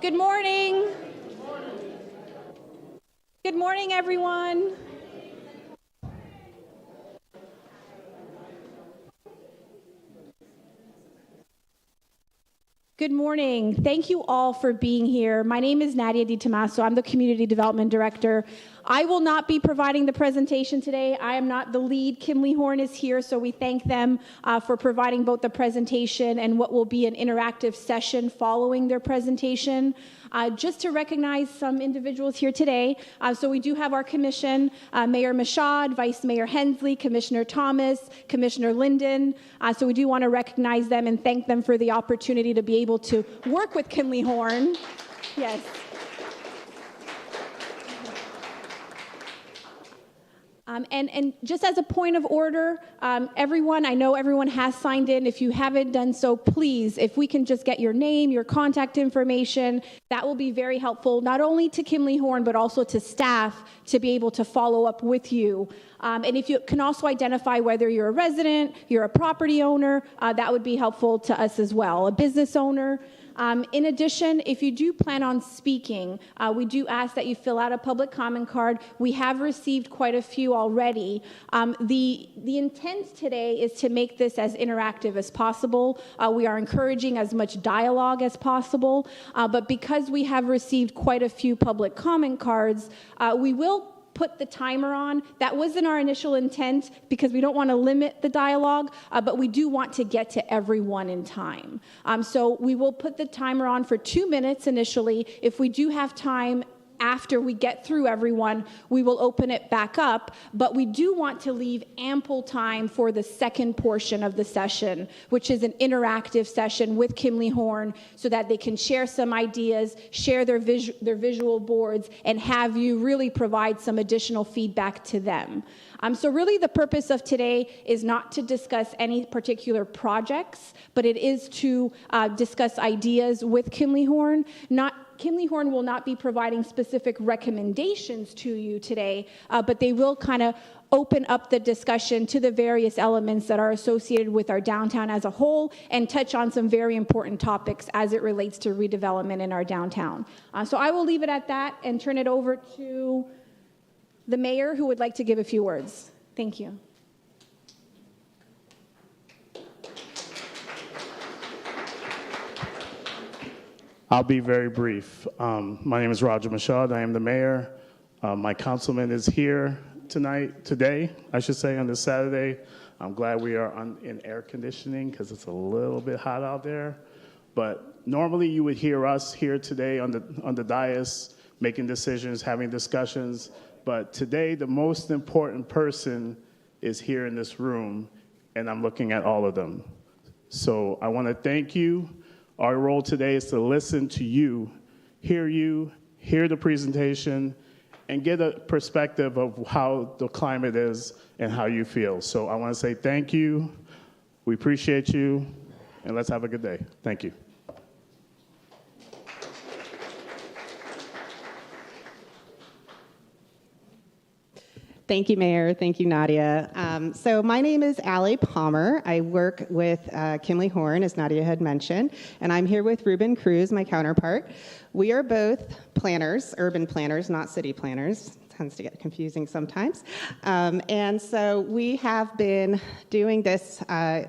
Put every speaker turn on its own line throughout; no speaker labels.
Good morning. Good morning, everyone. Good morning. Thank you all for being here. My name is Nadia DiTomaso. I'm the Community Development Director. I will not be providing the presentation today. I am not the lead. Kimley-Horn is here, so we thank them for providing both the presentation and what will be an interactive session following their presentation. Just to recognize some individuals here today. So we do have our commission, Mayor Mashad, Vice Mayor Hensley, Commissioner Thomas, Commissioner Linden. So we do want to recognize them and thank them for the opportunity to be able to work with Kimley-Horn. Yes. And just as a point of order, everyone, I know everyone has signed in. If you haven't done so, please, if we can just get your name, your contact information, that will be very helpful, not only to Kimley-Horn, but also to staff to be able to follow up with you. And if you can also identify whether you're a resident, you're a property owner, that would be helpful to us as well, a business owner. In addition, if you do plan on speaking, we do ask that you fill out a public comment card. We have received quite a few already. The intent today is to make this as interactive as possible. We are encouraging as much dialogue as possible, but because we have received quite a few public comment cards, we will put the timer on. That wasn't our initial intent because we don't want to limit the dialogue, but we do want to get to everyone in time. So we will put the timer on for 2 minutes initially. If we do have time after we get through everyone, we will open it back up, but we do want to leave ample time for the second portion of the session, which is an interactive session with Kimley-Horn so that they can share some ideas, share their visual boards, and have you really provide some additional feedback to them. So really the purpose of today is not to discuss any particular projects, but it is to discuss ideas with Kimley-Horn. Kimley-Horn will not be providing specific recommendations to you today, but they will kind of open up the discussion to the various elements that are associated with our downtown as a whole and touch on some very important topics as it relates to redevelopment in our downtown. So I will leave it at that and turn it over to the mayor, who would like to give a few words. Thank you.
I'll be very brief. My name is Roger Mashad. I am the mayor. My councilman is here today, I should say, on this Saturday. I'm glad we are in air conditioning because it's a little bit hot out there. But normally you would hear us here today on the dais making decisions, having discussions. But today the most important person is here in this room, and I'm looking at all of them. So I want to thank you. Our role today is to listen to you, hear the presentation, and get a perspective of how the climate is and how you feel. So I want to say thank you. We appreciate you, and let's have a good day. Thank you.
Thank you, Mayor. Thank you, Nadia. So my name is Ali.Palmer. I work with Kimley-Horn, as Nadia had mentioned, and I'm here with Ruben Cruz, my counterpart. We are both planners, urban planners, not city planners. It tends to get confusing sometimes. And so we have been doing this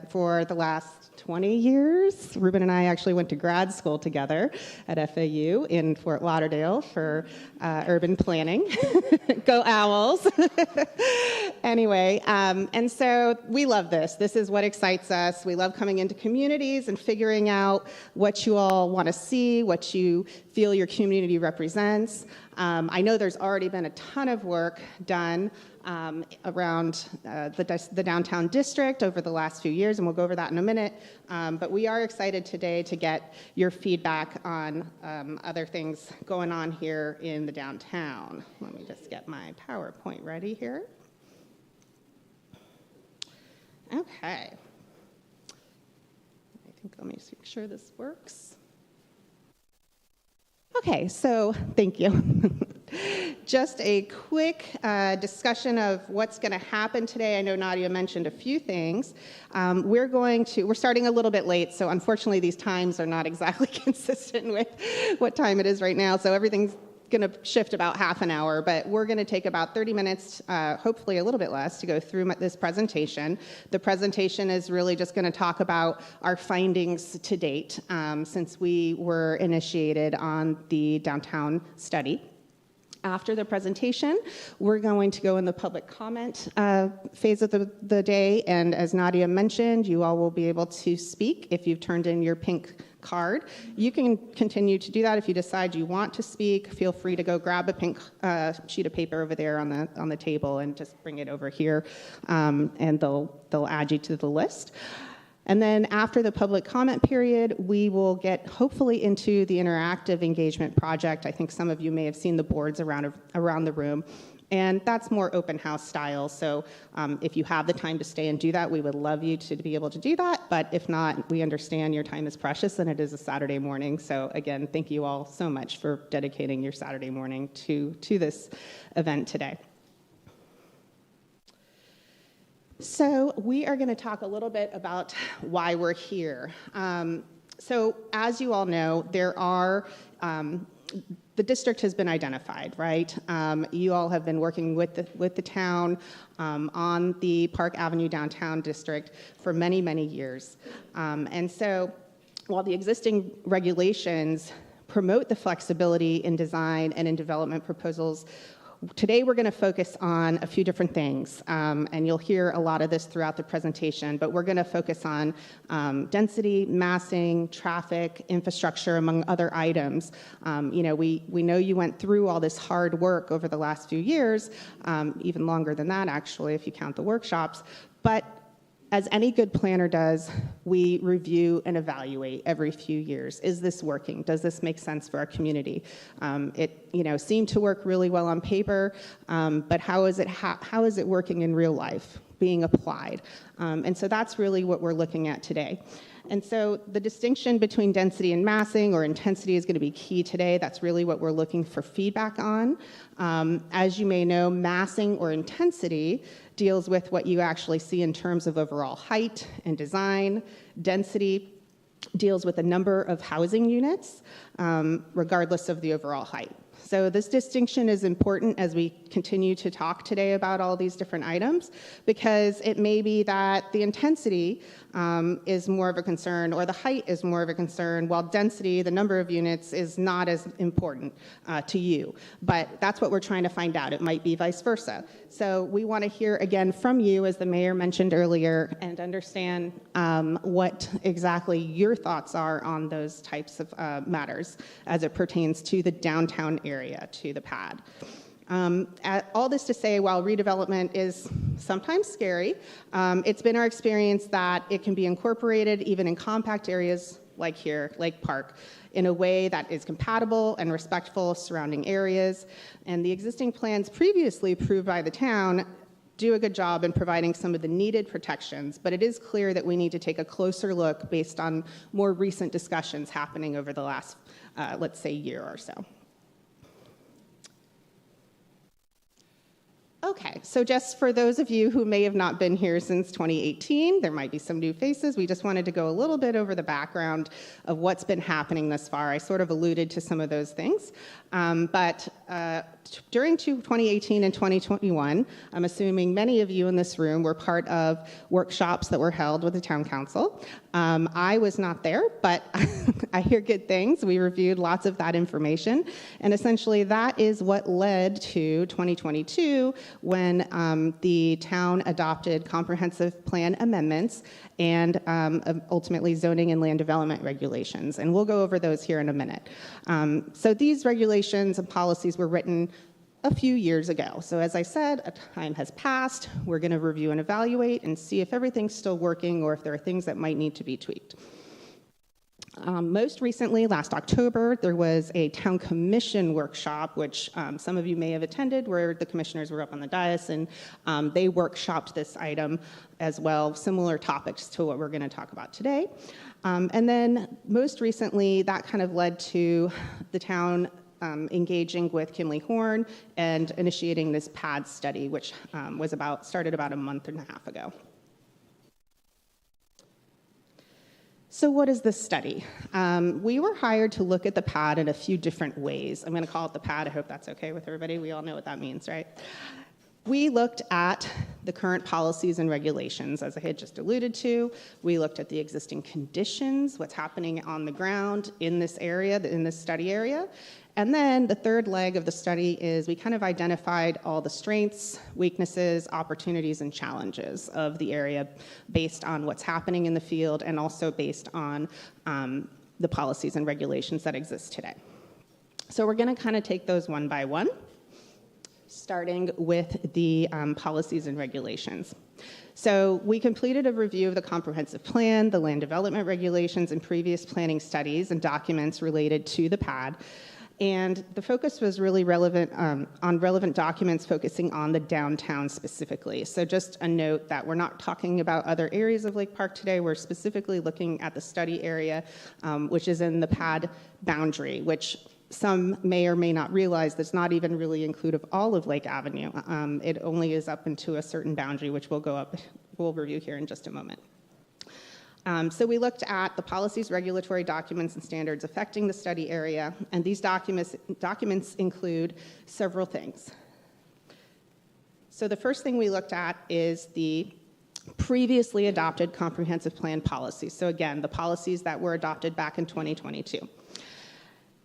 for the last 20 years. Ruben and I actually went to grad school together at FAU in Fort Lauderdale for urban planning. Go Owls. Anyway, and so we love this. This is what excites us. We love coming into communities and figuring out what you all want to see, what you feel your community represents. I know there's already been a ton of work done around the downtown district over the last few years, and we'll go over that in a minute. But we are excited today to get your feedback on other things going on here in the downtown. Let me just get my PowerPoint ready here. Okay. Let me make sure this works. Okay, so thank you. Just a quick discussion of what's going to happen today. I know Nadia mentioned a few things. We're starting a little bit late, so unfortunately these times are not exactly consistent with what time it is right now, so everything's going to shift about half an hour, but we're going to take about 30 minutes, hopefully a little bit less, to go through this presentation. The presentation is really just going to talk about our findings to date since we were initiated on the downtown study. After the presentation, we're going to go in the public comment phase of the day, and as Nadia mentioned, you all will be able to speak if you've turned in your pink card. You can continue to do that if you decide you want to speak. Feel free to go grab a pink sheet of paper over there on the table and just bring it over here, and they'll add you to the list. And then after the public comment period, we will get hopefully into the interactive engagement project. I think some of you may have seen the boards around the room. And that's more open house style. So if you have the time to stay and do that, we would love you to be able to do that. But if not, we understand your time is precious and it is a Saturday morning. So again, thank you all so much for dedicating your Saturday morning to this event today. So we are going to talk a little bit about why we're here. So as you all know, the district has been identified, right? You all have been working with the town on the Park Avenue downtown district for many, many years. And so while the existing regulations promote the flexibility in design and in development proposals, today we're going to focus on a few different things, and you'll hear a lot of this throughout the presentation, but we're going to focus on density, massing, traffic, infrastructure, among other items. We know you went through all this hard work over the last few years, even longer than that actually if you count the workshops, but as any good planner does, we review and evaluate every few years. Is this working? Does this make sense for our community? It seemed to work really well on paper, but how is it working in real life, being applied? And so that's really what we're looking at today. And so the distinction between density and massing or intensity is going to be key today. That's really what we're looking for feedback on. As you may know, massing or intensity deals with what you actually see in terms of overall height and design. Density deals with the number of housing units, regardless of the overall height. So this distinction is important as we continue to talk today about all these different items, because it may be that the intensity is more of a concern, or the height is more of a concern, while density, the number of units, is not as important to you. But that's what we're trying to find out. It might be vice versa. So we want to hear again from you, as the mayor mentioned earlier, and understand what exactly your thoughts are on those types of matters as it pertains to the downtown area, to the PADD. All this to say, while redevelopment is sometimes scary, it's been our experience that it can be incorporated even in compact areas like here, Lake Park, in a way that is compatible and respectful of surrounding areas. And the existing plans previously approved by the town do a good job in providing some of the needed protections, but it is clear that we need to take a closer look based on more recent discussions happening over the last, let's say, year or so. Okay, so just for those of you who may have not been here since 2018, there might be some new faces. We just wanted to go a little bit over the background of what's been happening thus far. I sort of alluded to some of those things. But during 2018 and 2021, I'm assuming many of you in this room were part of workshops that were held with the town council. I was not there, but I hear good things. We reviewed lots of that information, and essentially that is what led to 2022, when the town adopted comprehensive plan amendments and ultimately zoning and land development regulations. And we'll go over those here in a minute. So these regulations and policies were written a few years ago. So as I said, a time has passed. We're going to review and evaluate and see if everything's still working or if there are things that might need to be tweaked. Most recently, last October, there was a town commission workshop, which some of you may have attended, where the commissioners were up on the dais, and they workshopped this item as well, similar topics to what we're going to talk about today. And then most recently, that kind of led to the town engaging with Kimley-Horn and initiating this PADD study, which started about a month and a half ago. So what is this study? We were hired to look at the PADD in a few different ways. I'm going to call it the PADD. I hope that's okay with everybody. We all know what that means, right? We looked at the current policies and regulations, as I had just alluded to. We looked at the existing conditions, what's happening on the ground in this area, in this study area. And then the third leg of the study is we kind of identified all the strengths, weaknesses, opportunities, and challenges of the area based on what's happening in the field and also based on the policies and regulations that exist today. So we're going to kind of take those one by one, starting with the policies and regulations. So we completed a review of the comprehensive plan, the land development regulations, and previous planning studies and documents related to the PADD. And the focus was really relevant on relevant documents focusing on the downtown specifically. So just a note that we're not talking about other areas of Lake Park today. We're specifically looking at the study area, which is in the PADD boundary, which some may or may not realize that's not even really inclusive of all of Lake Avenue. It only is up into a certain boundary, which we'll review here in just a moment. So we looked at the policies, regulatory documents, and standards affecting the study area, and these documents include several things. So the first thing we looked at is the previously adopted comprehensive plan policies. So again, the policies that were adopted back in 2022.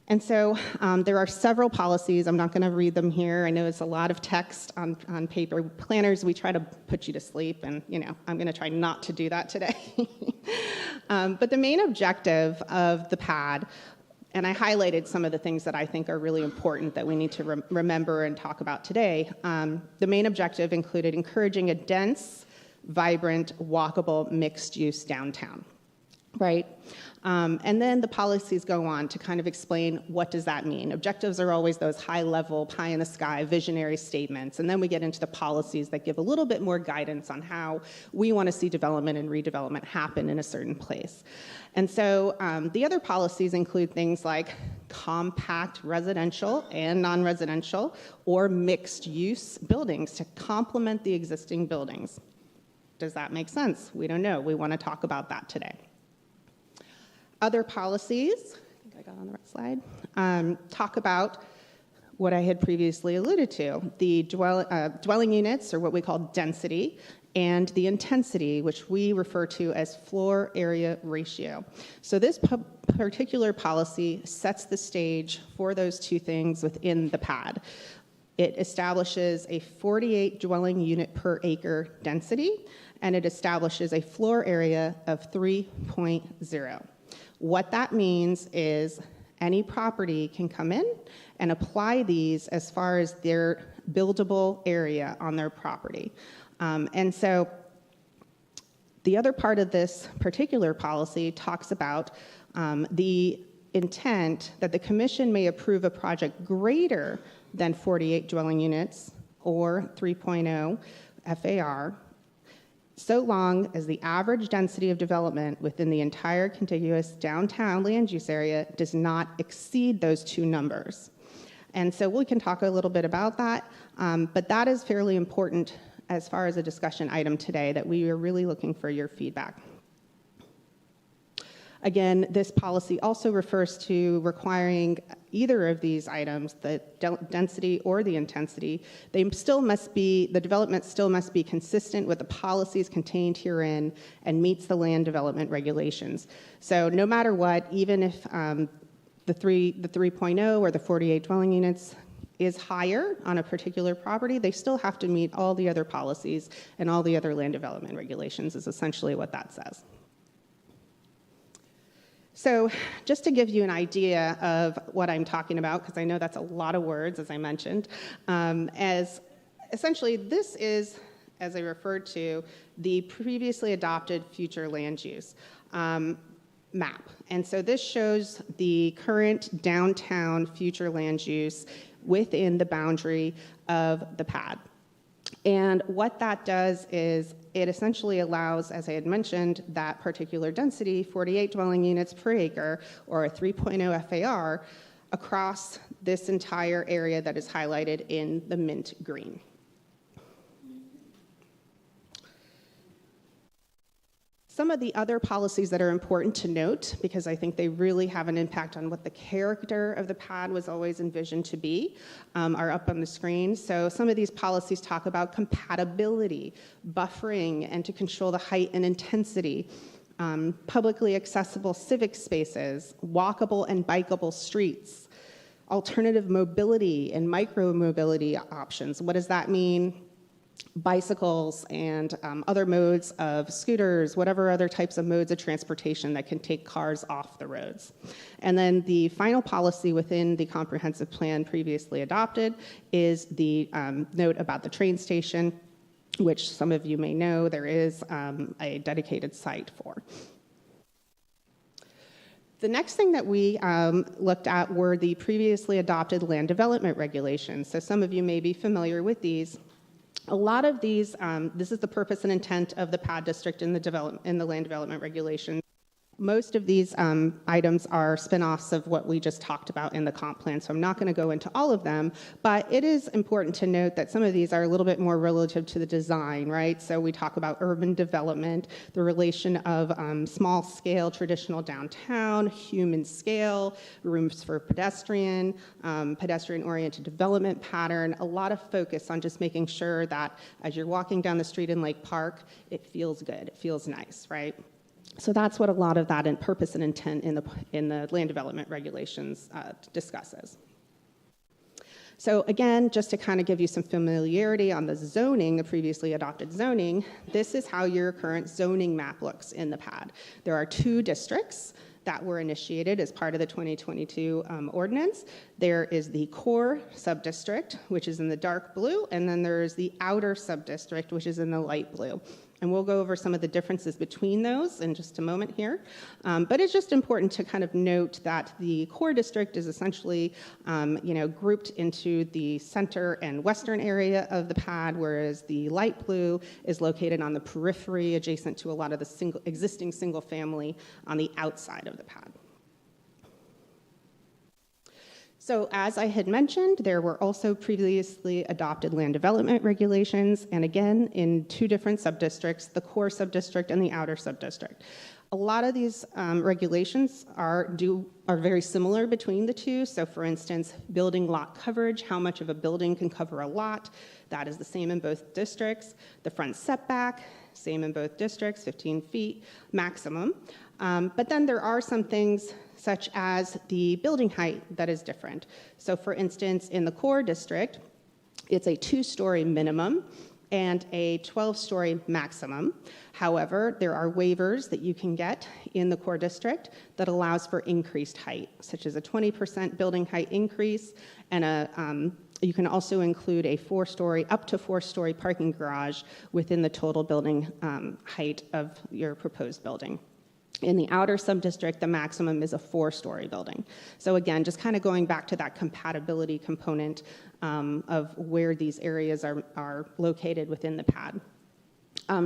And so there are several policies. I'm not going to read them here. I know it's a lot of text on paper. Planners, we try to put you to sleep, and I'm going to try not to do that today. But the main objective of the PADD, and I highlighted some of the things that I think are really important that we need to remember and talk about today. The main objective included encouraging a dense, vibrant, walkable, mixed-use downtown, right? And then the policies go on to kind of explain what does that mean. Objectives are always those high-level, pie-in-the-sky, visionary statements, and then we get into the policies that give a little bit more guidance on how we want to see development and redevelopment happen in a certain place. And so the other policies include things like compact residential and non-residential or mixed-use buildings to complement the existing buildings. Does that make sense? We don't know. We want to talk about that today. Other policies, I think I got on the right slide, talk about what I had previously alluded to, the dwelling units, or what we call density, and the intensity, which we refer to as floor area ratio. So this particular policy sets the stage for those two things within the PADD. It establishes a 48 dwelling unit per acre density, and it establishes a floor area of 3.0. What that means is any property can come in and apply these as far as their buildable area on their property. And so the other part of this particular policy talks about the intent that the commission may approve a project greater than 48 dwelling units or 3.0 FAR, so long as the average density of development within the entire contiguous downtown land use area does not exceed those two numbers. And so we can talk a little bit about that, but that is fairly important as far as a discussion item today, that we are really looking for your feedback. Again, this policy also refers to requiring either of these items, the density or the intensity. The development still must be consistent with the policies contained herein and meets the land development regulations. So no matter what, even if the 3.0 or the 48 dwelling units is higher on a particular property, they still have to meet all the other policies and all the other land development regulations is essentially what that says. So just to give you an idea of what I'm talking about, because I know that's a lot of words, as I mentioned, as essentially this is, as I referred to, the previously adopted future land use map. And so this shows the current downtown future land use within the boundary of the PADD. And what that does is it essentially allows, as I had mentioned, that particular density, 48 dwelling units per acre, or a 3.0 FAR, across this entire area that is highlighted in the mint green. Some of the other policies that are important to note, because I think they really have an impact on what the character of the PADD was always envisioned to be, are up on the screen. So some of these policies talk about compatibility, buffering, and to control the height and intensity, publicly accessible civic spaces, walkable and bikeable streets, alternative mobility and micro-mobility options. What does that mean? Bicycles and other modes of scooters, whatever other types of modes of transportation that can take cars off the roads. And then the final policy within the comprehensive plan previously adopted is the note about the train station, which some of you may know there is a dedicated site for. The next thing that we looked at were the previously adopted land development regulations. So some of you may be familiar with these. A lot of these, this is the purpose and intent of the PADD district in the land development regulations. Most of these items are spin-offs of what we just talked about in the comp plan, so I'm not going to go into all of them, but it is important to note that some of these are a little bit more relative to the design, right? So we talk about urban development, the relation of small-scale traditional downtown, human scale, rooms for pedestrian, pedestrian-oriented development pattern, a lot of focus on just making sure that as you're walking down the street in Lake Park, it feels good, it feels nice, right? So that's what a lot of that in purpose and intent in the land development regulations discusses. So again, just to kind of give you some familiarity on the zoning, the previously adopted zoning, this is how your current zoning map looks in the PADD. There are 2 districts that were initiated as part of the 2022 ordinance. There is the core subdistrict, which is in the dark blue, and then there is the outer subdistrict, which is in the light blue. And we'll go over some of the differences between those in just a moment here. But it's just important to kind of note that the core district is essentially grouped into the center and western area of the PADD, whereas the light blue is located on the periphery adjacent to a lot of the existing single family on the outside of the PADD. So as I had mentioned, there were also previously adopted land development regulations, and again, in 2 different subdistricts, the core subdistrict and the outer subdistrict. A lot of these regulations are very similar between the 2. So for instance, building lot coverage, how much of a building can cover a lot, that is the same in both districts. The front setback, same in both districts, 15 feet maximum. But then there are some things such as the building height that is different. So for instance, in the core district, it's a 2-story minimum and a 12-story maximum. However, there are waivers that you can get in the core district that allows for increased height, such as a 20% building height increase, and you can also include a 4-story, up to 4-story parking garage within the total building height of your proposed building. In the outer subdistrict, the maximum is a 4-story building. So again, just kind of going back to that compatibility component of where these areas are located within the PADD.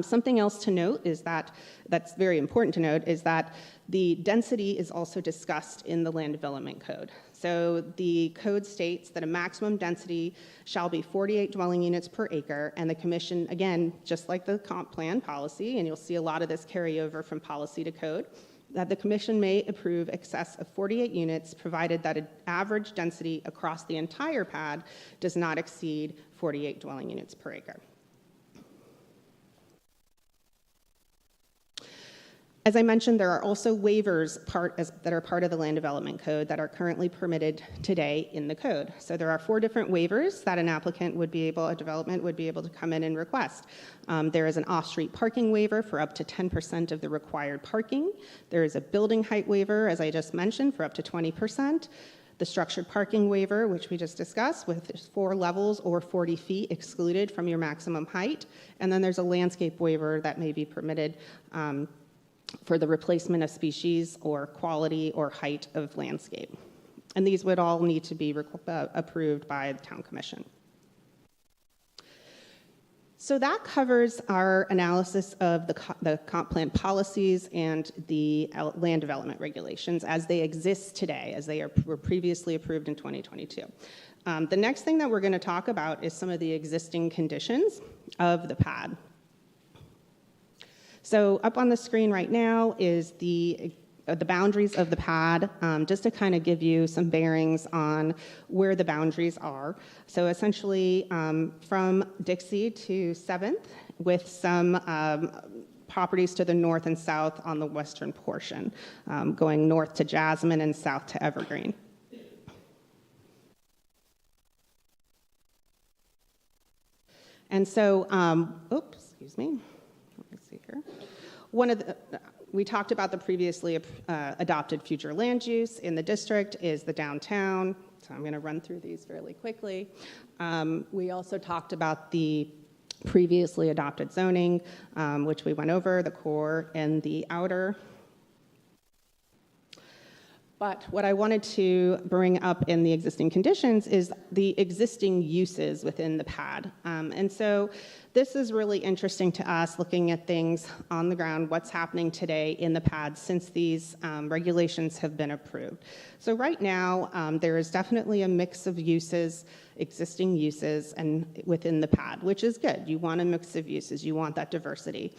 Something else to note is that's very important to note, is that the density is also discussed in the Land Development Code. So the code states that a maximum density shall be 48 dwelling units per acre, and the commission, again, just like the comp plan policy, and you'll see a lot of this carry over from policy to code, that the commission may approve excess of 48 units provided that an average density across the entire PADD does not exceed 48 dwelling units per acre. As I mentioned, there are also waivers that are part of the Land Development Code that are currently permitted today in the code. So there are 4 different waivers that an applicant would be able, a development would be able to come in and request. There is an off-street parking waiver for up to 10% of the required parking. There is a building height waiver, as I just mentioned, for up to 20%. The structured parking waiver, which we just discussed, with 4 levels or 40 feet excluded from your maximum height. And then there's a landscape waiver that may be permitted for the replacement of species or quality or height of landscape. And these would all need to be approved by the Town Commission. So that covers our analysis of the comp plan policies and the land development regulations as they exist today, as they were previously approved in 2022. The next thing that we're going to talk about is some of the existing conditions of the PADD. So up on the screen right now is the boundaries of the PADD, just to kind of give you some bearings on where the boundaries are. So essentially from Dixie to 7th, with some properties to the north and south on the western portion, going north to Jasmine and south to Evergreen. And so, excuse me, let me see here. We talked about the previously adopted future land use in the district is the downtown. So I'm going to run through these fairly quickly. We also talked about the previously adopted zoning, which we went over, the core and the outer. But what I wanted to bring up in the existing conditions is the existing uses within the PADD. And so this is really interesting to us, looking at things on the ground, what's happening today in the PADD since these regulations have been approved. So right now, there is definitely a mix of uses, existing uses, and within the PADD, which is good. You want a mix of uses. You want that diversity.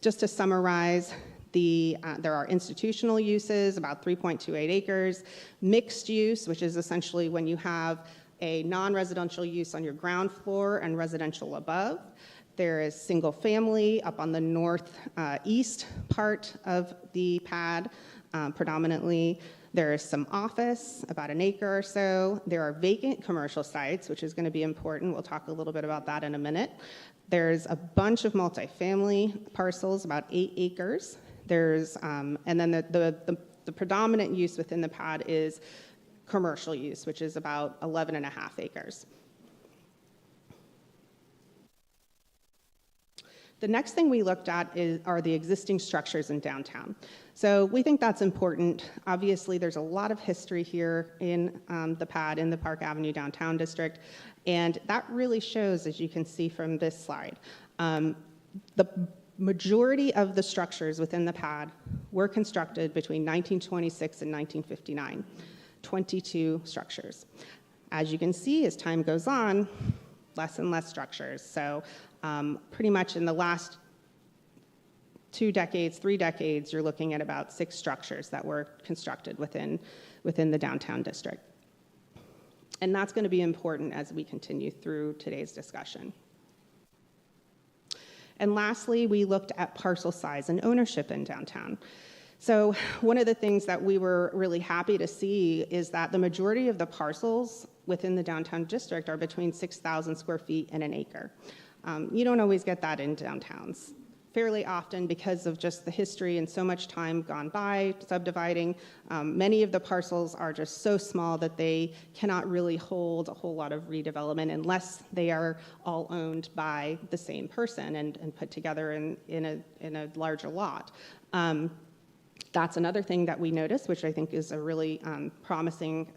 Just to summarize, there are institutional uses, about 3.28 acres, mixed use, which is essentially when you have a non-residential use on your ground floor and residential above. There is single family up on the northeast part of the PADD, predominantly. There is some office, about an acre or so. There are vacant commercial sites, which is going to be important. We'll talk a little bit about that in a minute. There's a bunch of multifamily parcels, about 8 acres. There's, and then the predominant use within the PADD is commercial use, which is about 11.5 acres. The next thing we looked at are the existing structures in downtown. So we think that's important. Obviously, there's a lot of history here in the PADD, in the Park Avenue Downtown District, and that really shows, as you can see from this slide. The majority of the structures within the PADD were constructed between 1926 and 1959, 22 structures. As you can see, as time goes on, less and less structures. So pretty much in the last 2 decades, 3 decades, you're looking at about 6 structures that were constructed within the downtown district. And that's going to be important as we continue through today's discussion. And lastly, we looked at parcel size and ownership in downtown. So one of the things that we were really happy to see is that the majority of the parcels within the downtown district are between 6,000 square feet and an acre. You don't always get that in downtowns. Fairly often, because of just the history and so much time gone by subdividing, many of the parcels are just so small that they cannot really hold a whole lot of redevelopment unless they are all owned by the same person and put together in a larger lot. That's another thing that we noticed, which I think is a really promising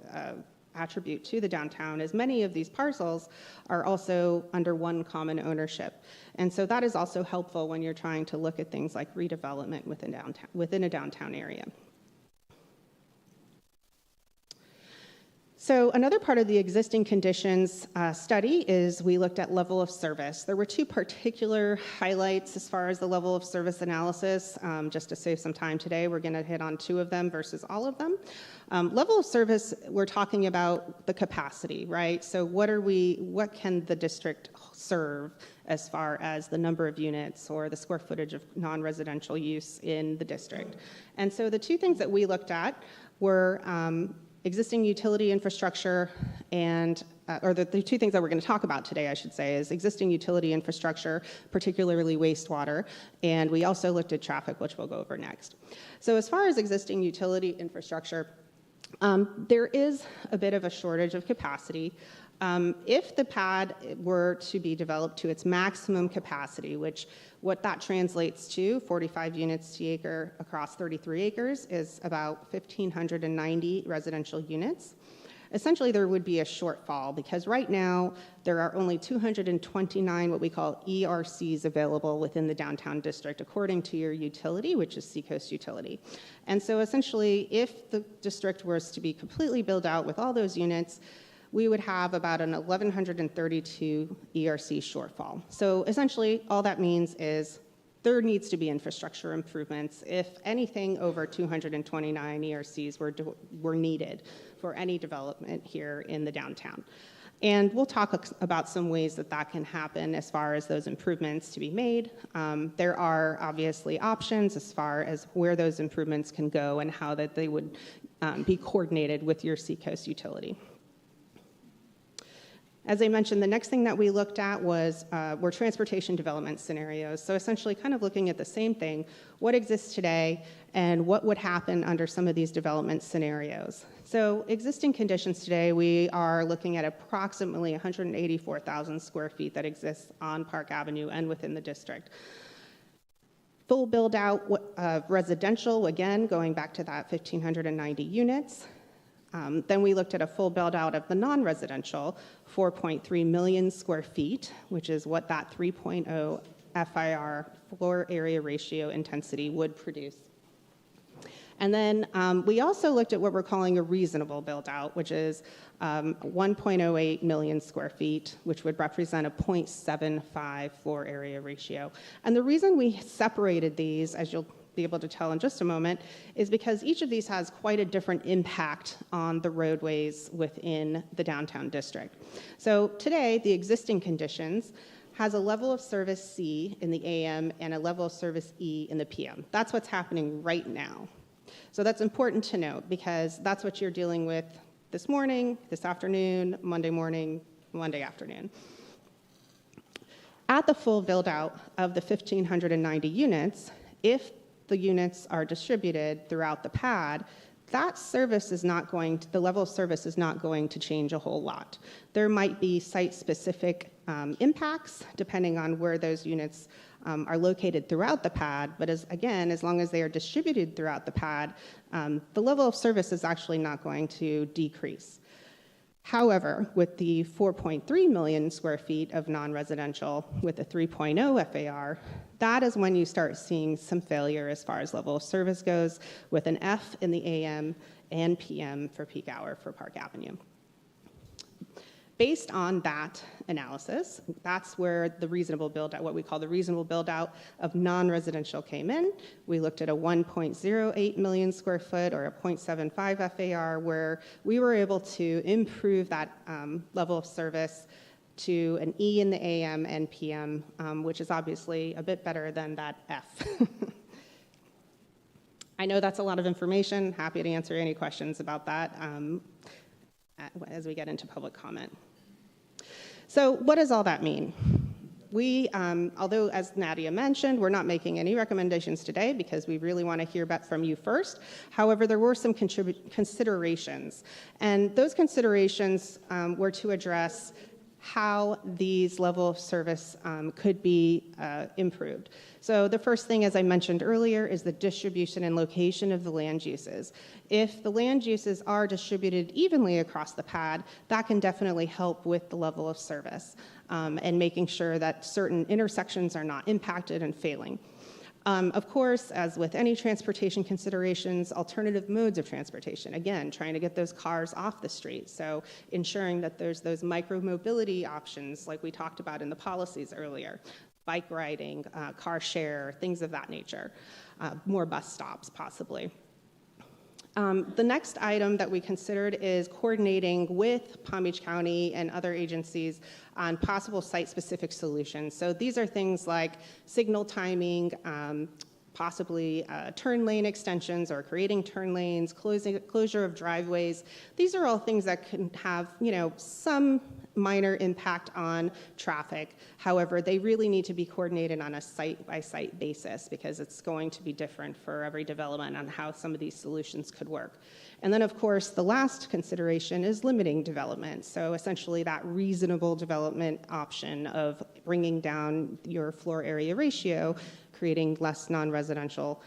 attribute to the downtown, is many of these parcels are also under one common ownership. And so that is also helpful when you're trying to look at things like redevelopment within a downtown area. So another part of the existing conditions study is we looked at level of service. There were 2 particular highlights as far as the level of service analysis. Just to save some time today, we're going to hit on 2 of them versus all of them. Level of service, we're talking about the capacity, right? So what can the district serve as far as the number of units or the square footage of non-residential use in the district? And so the 2 things that we looked at were existing utility infrastructure and, or the 2 things that we're going to talk about today, I should say, is existing utility infrastructure, particularly wastewater, and we also looked at traffic, which we'll go over next. So as far as existing utility infrastructure, there is a bit of a shortage of capacity. If the PADD were to be developed to its maximum capacity, which what that translates to, 45 units to acre across 33 acres, is about 1,590 residential units. essentially there would be a shortfall because right now there are only 229 what we call ERCs available within the downtown district according to your utility, which is Seacoast Utility. And so essentially if the district was to be completely built out with all those units, we would have about an 1,132 ERC shortfall. So essentially all that means is there needs to be infrastructure improvements if anything over 229 ERCs were needed for any development here in the downtown. And we'll talk about some ways that that can happen as far as those improvements to be made. There are obviously options as far as where those improvements can go and how that they would be coordinated with your Seacoast utility. As I mentioned, the next thing that we looked at were transportation development scenarios. So essentially kind of looking at the same thing, what exists today and what would happen under some of these development scenarios. So existing conditions today, we are looking at approximately 184,000 square feet that exists on Park Avenue and within the district. Full build out of residential, again, going back to that 1,590 units. Then we looked at a full build out of the non-residential, 4.3 million square feet, which is what that 3.0 FIR floor area ratio intensity would produce. And then we also looked at what we're calling a reasonable build out, which is 1.08 million square feet, which would represent a 0.75 floor area ratio. And the reason we separated these, as you'll be able to tell in just a moment, is because each of these has quite a different impact on the roadways within the downtown district. So today, the existing conditions has a level of service C in the AM and a level of service E in the PM. That's what's happening right now. So that's important to note because that's what you're dealing with this morning, this afternoon, Monday morning, Monday afternoon. At the full build out of the 1,590 units, if the units are distributed throughout the PADD, that service is not going to, the level of service is not going to change a whole lot. There might be site-specific impacts depending on where those units are located throughout the PADD, but as long as they are distributed throughout the PADD, the level of service is actually not going to decrease. However, with the 4.3 million square feet of non-residential with a 3.0 FAR, that is when you start seeing some failure as far as level of service goes with an F in the AM and PM for peak hour for Park Avenue. Based on that analysis, that's where the reasonable build out, what we call the reasonable build out of non-residential came in. We looked at a 1.08 million square foot or a 0.75 FAR where we were able to improve that level of service to an E in the AM and PM, which is obviously a bit better than that F. I know that's a lot of information. Happy to answer any questions about that as we get into public comment. So what does all that mean? We, although as Nadia mentioned, we're not making any recommendations today because we really want to hear back from you first. However, there were some considerations. And those considerations were to address how these level of service could be improved. So the first thing, as I mentioned earlier, is the distribution and location of the land uses. If the land uses are distributed evenly across the PADD, that can definitely help with the level of service and making sure that certain intersections are not impacted and failing. Of course, as with any transportation considerations, alternative modes of transportation, again, trying to get those cars off the street. So ensuring that there's those micro-mobility options like we talked about in the policies earlier, bike riding, car share, things of that nature, more bus stops possibly. The next item that we considered is coordinating with Palm Beach County and other agencies on possible site-specific solutions. So these are things like signal timing, possibly turn lane extensions or creating turn lanes, closure of driveways. These are all things that can have, some minor impact on traffic. However, they really need to be coordinated on a site-by-site basis because it's going to be different for every development on how some of these solutions could work. And then, of course, the last consideration is limiting development. So essentially that reasonable development option of bringing down your floor area ratio, creating less non-residential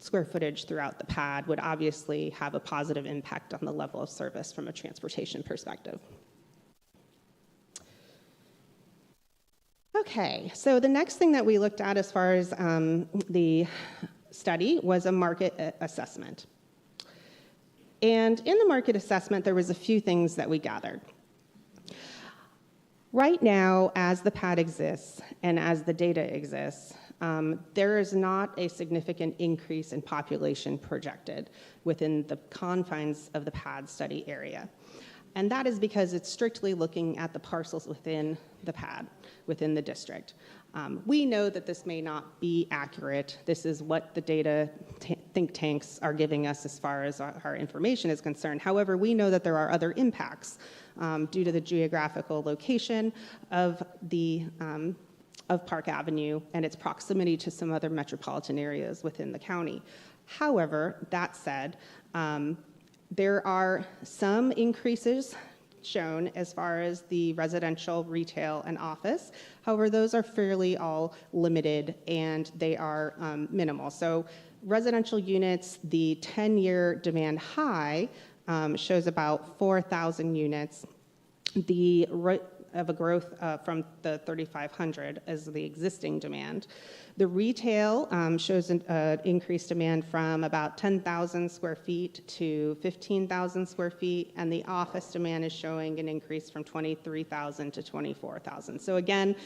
square footage throughout the pad would obviously have a positive impact on the level of service from a transportation perspective. Okay, so the next thing that we looked at as far as the study was a market assessment. And in the market assessment, there was a few things that we gathered. Right now, as the PADD exists and as the data exists, there is not a significant increase in population projected within the confines of the PADD study area. And that is because it's strictly looking at the parcels within the PADD, within the district. We know that this may not be accurate. This is what the data think tanks are giving us as far as our information is concerned. However, we know that there are other impacts due to the geographical location of Park Avenue and its proximity to some other metropolitan areas within the county. However, that said, there are some increases shown as far as the residential, retail, and office. However, those are fairly all limited and they are minimal. So residential units, the 10-year demand high shows about 4,000 units. The of a growth from the 3,500 as the existing demand. The retail shows an increased demand from about 10,000 square feet to 15,000 square feet, and the office demand is showing an increase from 23,000 to 24,000. So again,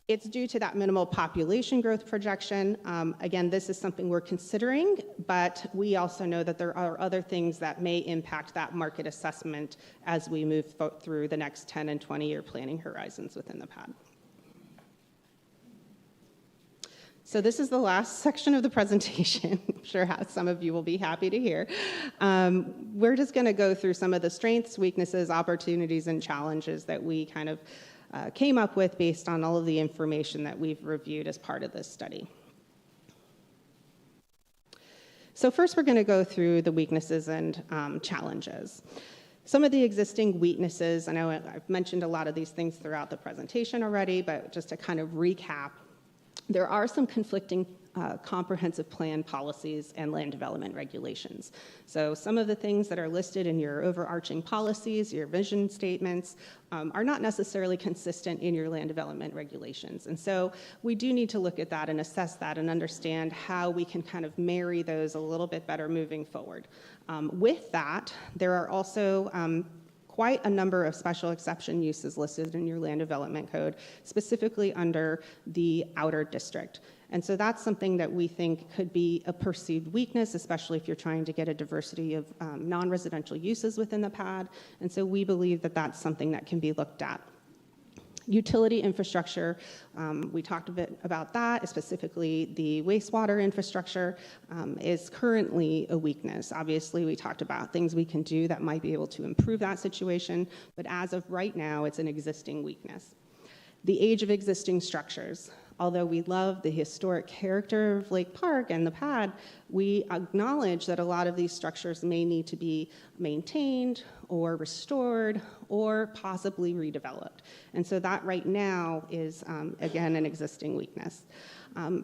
it's due to that minimal population growth projection. Again, this is something we're considering, but we also know that there are other things that may impact that market assessment as we move through the next 10 and 20-year planning horizons within the PADD. So this is the last section of the presentation. I'm sure some of you will be happy to hear. We're just going to go through some of the strengths, weaknesses, opportunities, and challenges that we kind of came up with based on all of the information that we've reviewed as part of this study. So first we're going to go through the weaknesses and challenges. Some of the existing weaknesses, I know I've mentioned a lot of these things throughout the presentation already, but just to kind of recap, there are some conflicting comprehensive plan policies and land development regulations. So some of the things that are listed in your overarching policies, your vision statements, are not necessarily consistent in your land development regulations. And so we do need to look at that and assess that and understand how we can kind of marry those a little bit better moving forward. With that, there are also quite a number of special exception uses listed in your land development code, specifically under the outer district. And so that's something that we think could be a perceived weakness, especially if you're trying to get a diversity of non-residential uses within the PADD. And so we believe that that's something that can be looked at. Utility infrastructure, we talked a bit about that, specifically the wastewater infrastructure is currently a weakness. Obviously, we talked about things we can do that might be able to improve that situation, but as of right now, it's an existing weakness. The age of existing structures. Although we love the historic character of Lake Park and the PADD, we acknowledge that a lot of these structures may need to be maintained or restored or possibly redeveloped. And so that right now is, again, an existing weakness.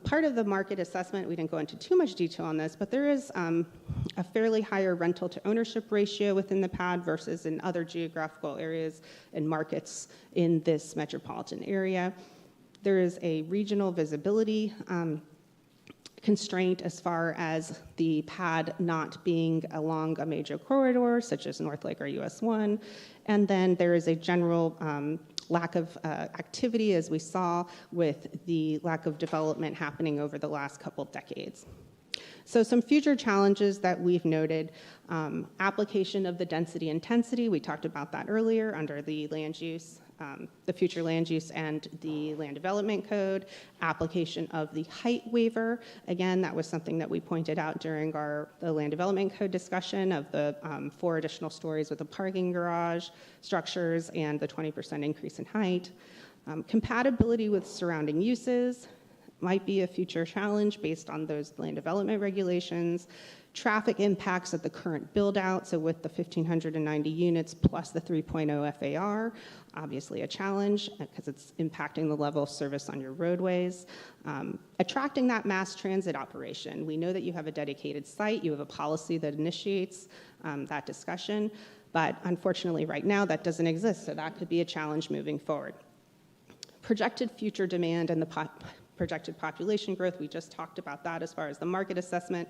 Part of the market assessment, we didn't go into too much detail on this, but there is a fairly higher rental to ownership ratio within the PADD versus in other geographical areas and markets in this metropolitan area. There is a regional visibility constraint as far as the PADD not being along a major corridor, such as North Lake or US 1. And then there is a general lack of activity, as we saw with the lack of development happening over the last couple decades. So some future challenges that we've noted, application of the density intensity, we talked about that earlier under the land use, the future land use and the land development code, application of the height waiver. Again, that was something that we pointed out during the land development code discussion of the 4 additional stories with a parking garage structures and the 20% increase in height. Compatibility with surrounding uses, might be a future challenge based on those land development regulations. Traffic impacts of the current build-out, so with the 1,590 units plus the 3.0 FAR, obviously a challenge because it's impacting the level of service on your roadways. Attracting that mass transit operation. We know that you have a dedicated site, you have a policy that initiates that discussion, but unfortunately right now that doesn't exist, so that could be a challenge moving forward. Projected future demand and the projected population growth, we just talked about that as far as the market assessment.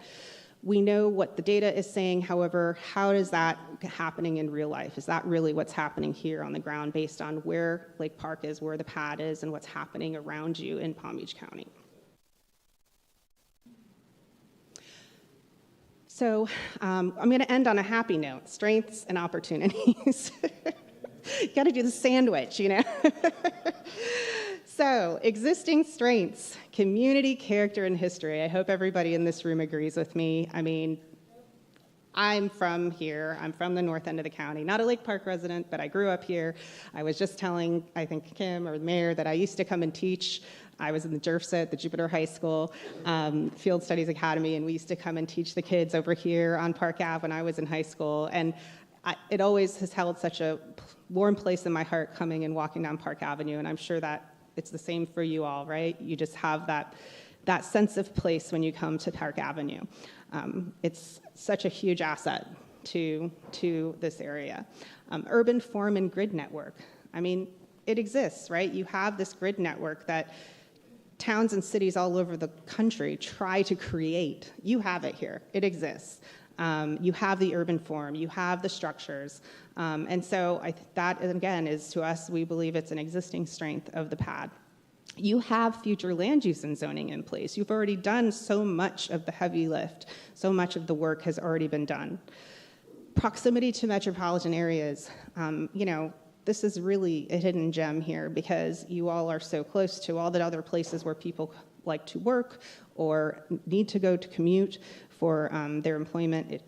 We know what the data is saying, however, how is that happening in real life? Is that really what's happening here on the ground based on where Lake Park is, where the PADD is, and what's happening around you in Palm Beach County? So I'm going to end on a happy note, strengths and opportunities. You got to do the sandwich, you know? So, existing strengths, community, character, and history. I hope everybody in this room agrees with me. I mean, I'm from here. I'm from the north end of the county. Not a Lake Park resident, but I grew up here. I was just telling, I think, Kim or the mayor that I used to come and teach. I was in the JERFSA at the Jupiter High School Field Studies Academy, and we used to come and teach the kids over here on Park Ave when I was in high school. And it always has held such a warm place in my heart coming and walking down Park Avenue, and I'm sure that it's the same for you all, right? You just have that sense of place when you come to Park Avenue. It's such a huge asset to this area. Urban form and grid network. I mean, it exists, right? You have this grid network that towns and cities all over the country try to create. You have it here. It exists. You have the urban form, you have the structures. And so that, again, is to us, we believe it's an existing strength of the PADD. You have future land use and zoning in place. You've already done so much of the heavy lift. So much of the work has already been done. Proximity to metropolitan areas. You know, this is really a hidden gem here because you all are so close to all the other places where people like to work or need to go to commute for their employment.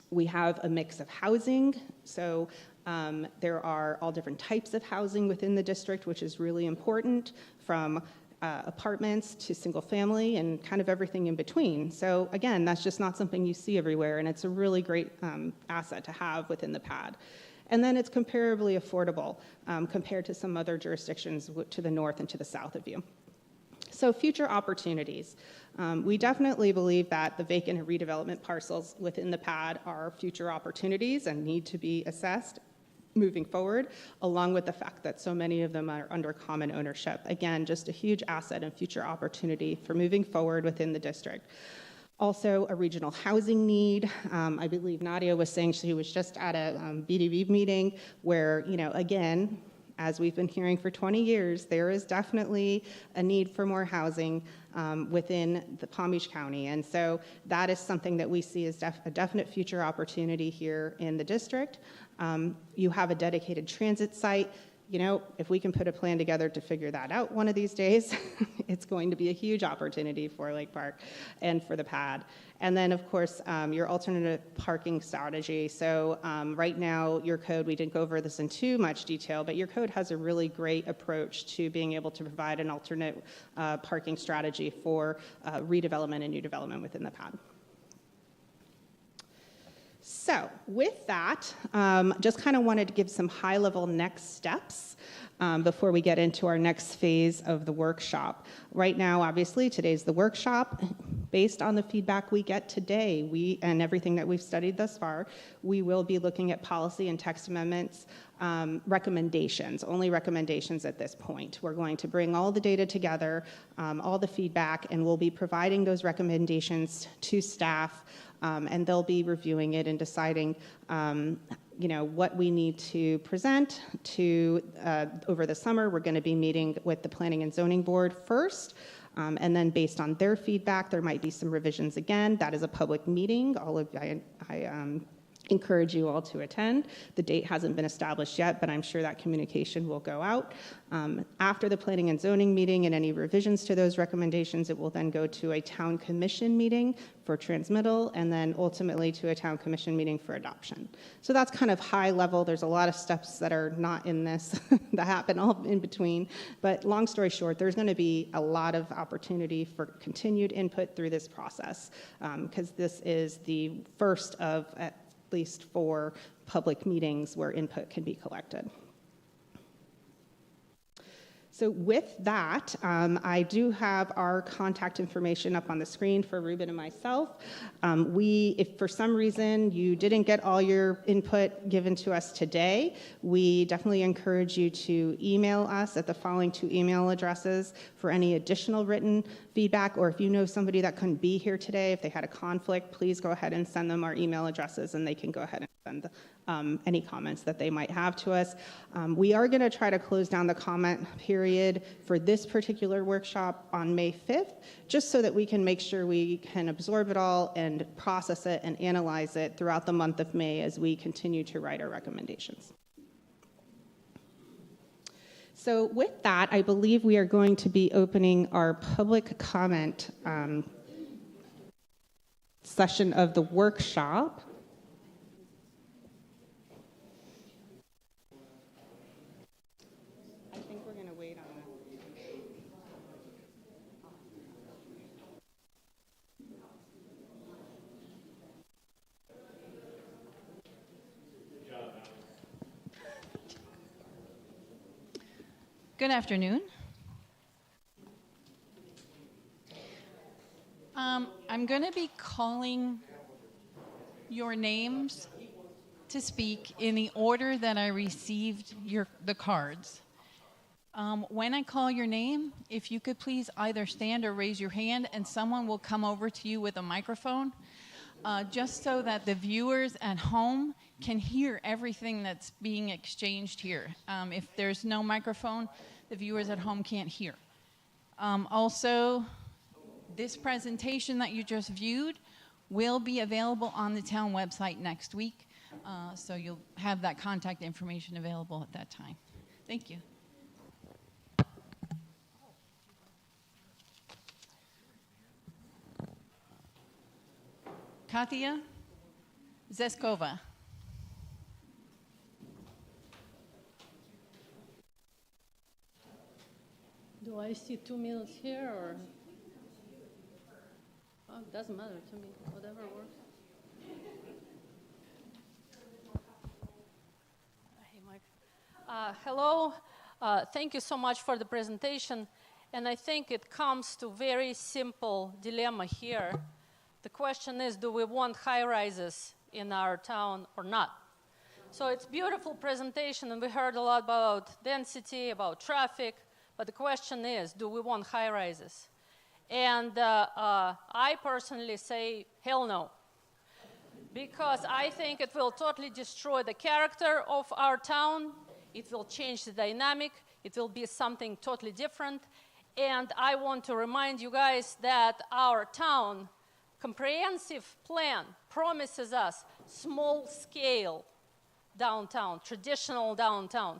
We have a mix of housing, so there are all different types of housing within the district, which is really important, from apartments to single family and kind of everything in between. So again, that's just not something you see everywhere, and it's a really great asset to have within the PADD. And then it's comparably affordable compared to some other jurisdictions to the north and to the south of you. So future opportunities. We definitely believe that the vacant and redevelopment parcels within the PADD are future opportunities and need to be assessed moving forward, along with the fact that so many of them are under common ownership. Again, just a huge asset and future opportunity for moving forward within the district. Also, a regional housing need. I believe Nadia was saying she was just at a BDB meeting where, you know, again, as we've been hearing for 20 years, there is definitely a need for more housing within the Palm Beach County. And so that is something that we see as a definite future opportunity here in the district. You have a dedicated transit site. You know, if we can put a plan together to figure that out one of these days, it's going to be a huge opportunity for Lake Park and for the PADD. And then, of course, your alternative parking strategy. So right now, your code, we didn't go over this in too much detail, but your code has a really great approach to being able to provide an alternate parking strategy for redevelopment and new development within the PADD. So with that, just kind of wanted to give some high-level next steps before we get into our next phase of the workshop. Right now, obviously, today's the workshop. Based on the feedback we get today, and everything that we've studied thus far, we will be looking at policy and text amendments recommendations, only recommendations at this point. We're going to bring all the data together, all the feedback, and we'll be providing those recommendations to staff, and they'll be reviewing it and deciding you know, what we need to present to over the summer. We're going to be meeting with the Planning and Zoning Board first, and then based on their feedback, there might be some revisions again. That is a public meeting. All of I encourage you all to attend. The date hasn't been established yet, but I'm sure that communication will go out. After the Planning and Zoning meeting and any revisions to those recommendations, it will then go to a Town Commission meeting for transmittal, and then ultimately to a Town Commission meeting for adoption. So that's kind of high level. There's a lot of steps that are not in this that happen all in between. But long story short, there's going to be a lot of opportunity for continued input through this process, because this is the first of at least 4 public meetings where input can be collected. So with that, I do have our contact information up on the screen for Ruben and myself. If for some reason you didn't get all your input given to us today, we definitely encourage you to email us at the following 2 email addresses for any additional written feedback, or if you know somebody that couldn't be here today, if they had a conflict, please go ahead and send them our email addresses and they can go ahead and send any comments that they might have to us. We are going to try to close down the comment period for this particular workshop on May 5th, just so that we can make sure we can absorb it all and process it and analyze it throughout the month of May as we continue to write our recommendations. So with that, I believe we are going to be opening our public comment session of the workshop.
Good afternoon. I'm going to be calling your names to speak in the order that I received the cards. When I call your name, if you could please either stand or raise your hand, and someone will come over to you with a microphone, just so that the viewers at home can hear everything that's being exchanged here. If there's no microphone, the viewers at home can't hear. Also, this presentation that you just viewed will be available on the town website next week, so you'll have that contact information available at that time. Thank you. Katia Zeskova.
Do I see 2 minutes here, or? Oh, it doesn't matter to me, whatever works. Hey, Mike. Hello, thank you so much for the presentation. And I think it comes to very simple dilemma here. The question is, do we want high rises in our town or not? So it's a beautiful presentation, and we heard a lot about density, about traffic, but the question is, do we want high rises? And I personally say, hell no. Because I think it will totally destroy the character of our town. It will change the dynamic. It will be something totally different. And I want to remind you guys that our town comprehensive plan promises us small-scale downtown, traditional downtown.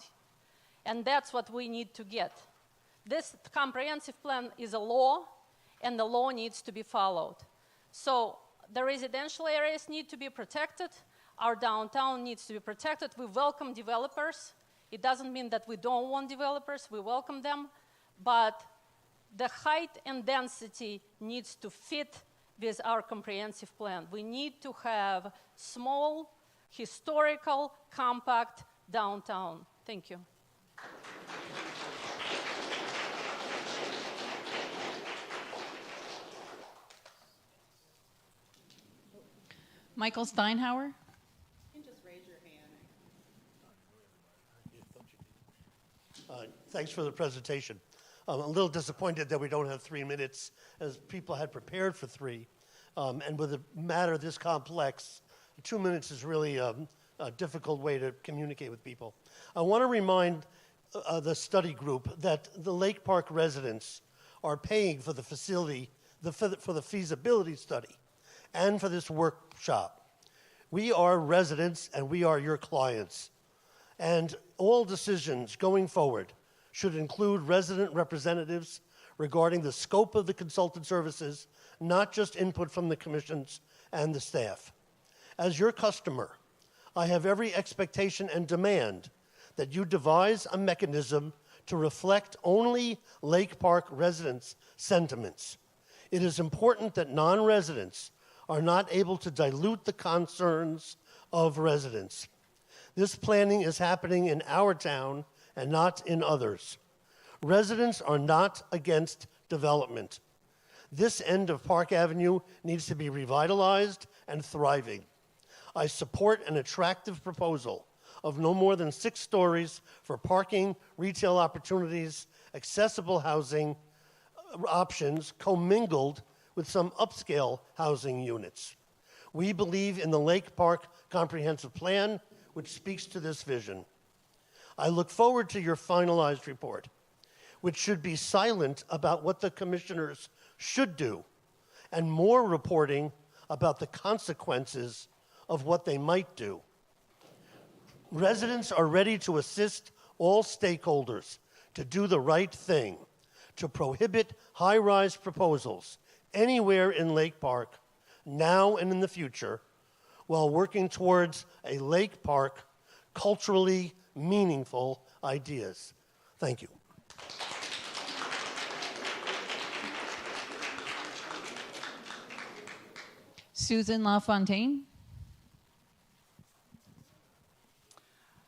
And that's what we need to get. This comprehensive plan is a law, and the law needs to be followed. So the residential areas need to be protected. Our downtown needs to be protected. We welcome developers. It doesn't mean that we don't want developers. We welcome them. But the height and density needs to fit with our comprehensive plan. We need to have small, historical, compact downtown. Thank you.
Michael Steinhauer.
You can just raise your hand.
Thanks for the presentation. I'm a little disappointed that we don't have 3 minutes, as people had prepared for 3. And with a matter this complex, 2 minutes is really a difficult way to communicate with people. I want to remind the study group that the Lake Park residents are paying for the facility, for the feasibility study, and for this workshop. We are residents and we are your clients. And all decisions going forward should include resident representatives regarding the scope of the consultant services, not just input from the commissions and the staff. As your customer, I have every expectation and demand that you devise a mechanism to reflect only Lake Park residents' sentiments. It is important that non-residents are not able to dilute the concerns of residents. This planning is happening in our town and not in others. Residents are not against development. This end of Park Avenue needs to be revitalized and thriving. I support an attractive proposal of no more than 6 stories for parking, retail opportunities, accessible housing options commingled with some upscale housing units. We believe in the Lake Park Comprehensive Plan, which speaks to this vision. I look forward to your finalized report, which should be silent about what the commissioners should do, and more reporting about the consequences of what they might do. Residents are ready to assist all stakeholders to do the right thing, to prohibit high-rise proposals anywhere in Lake Park, now and in the future, while working towards a Lake Park culturally meaningful ideas. Thank you.
Susan LaFontaine.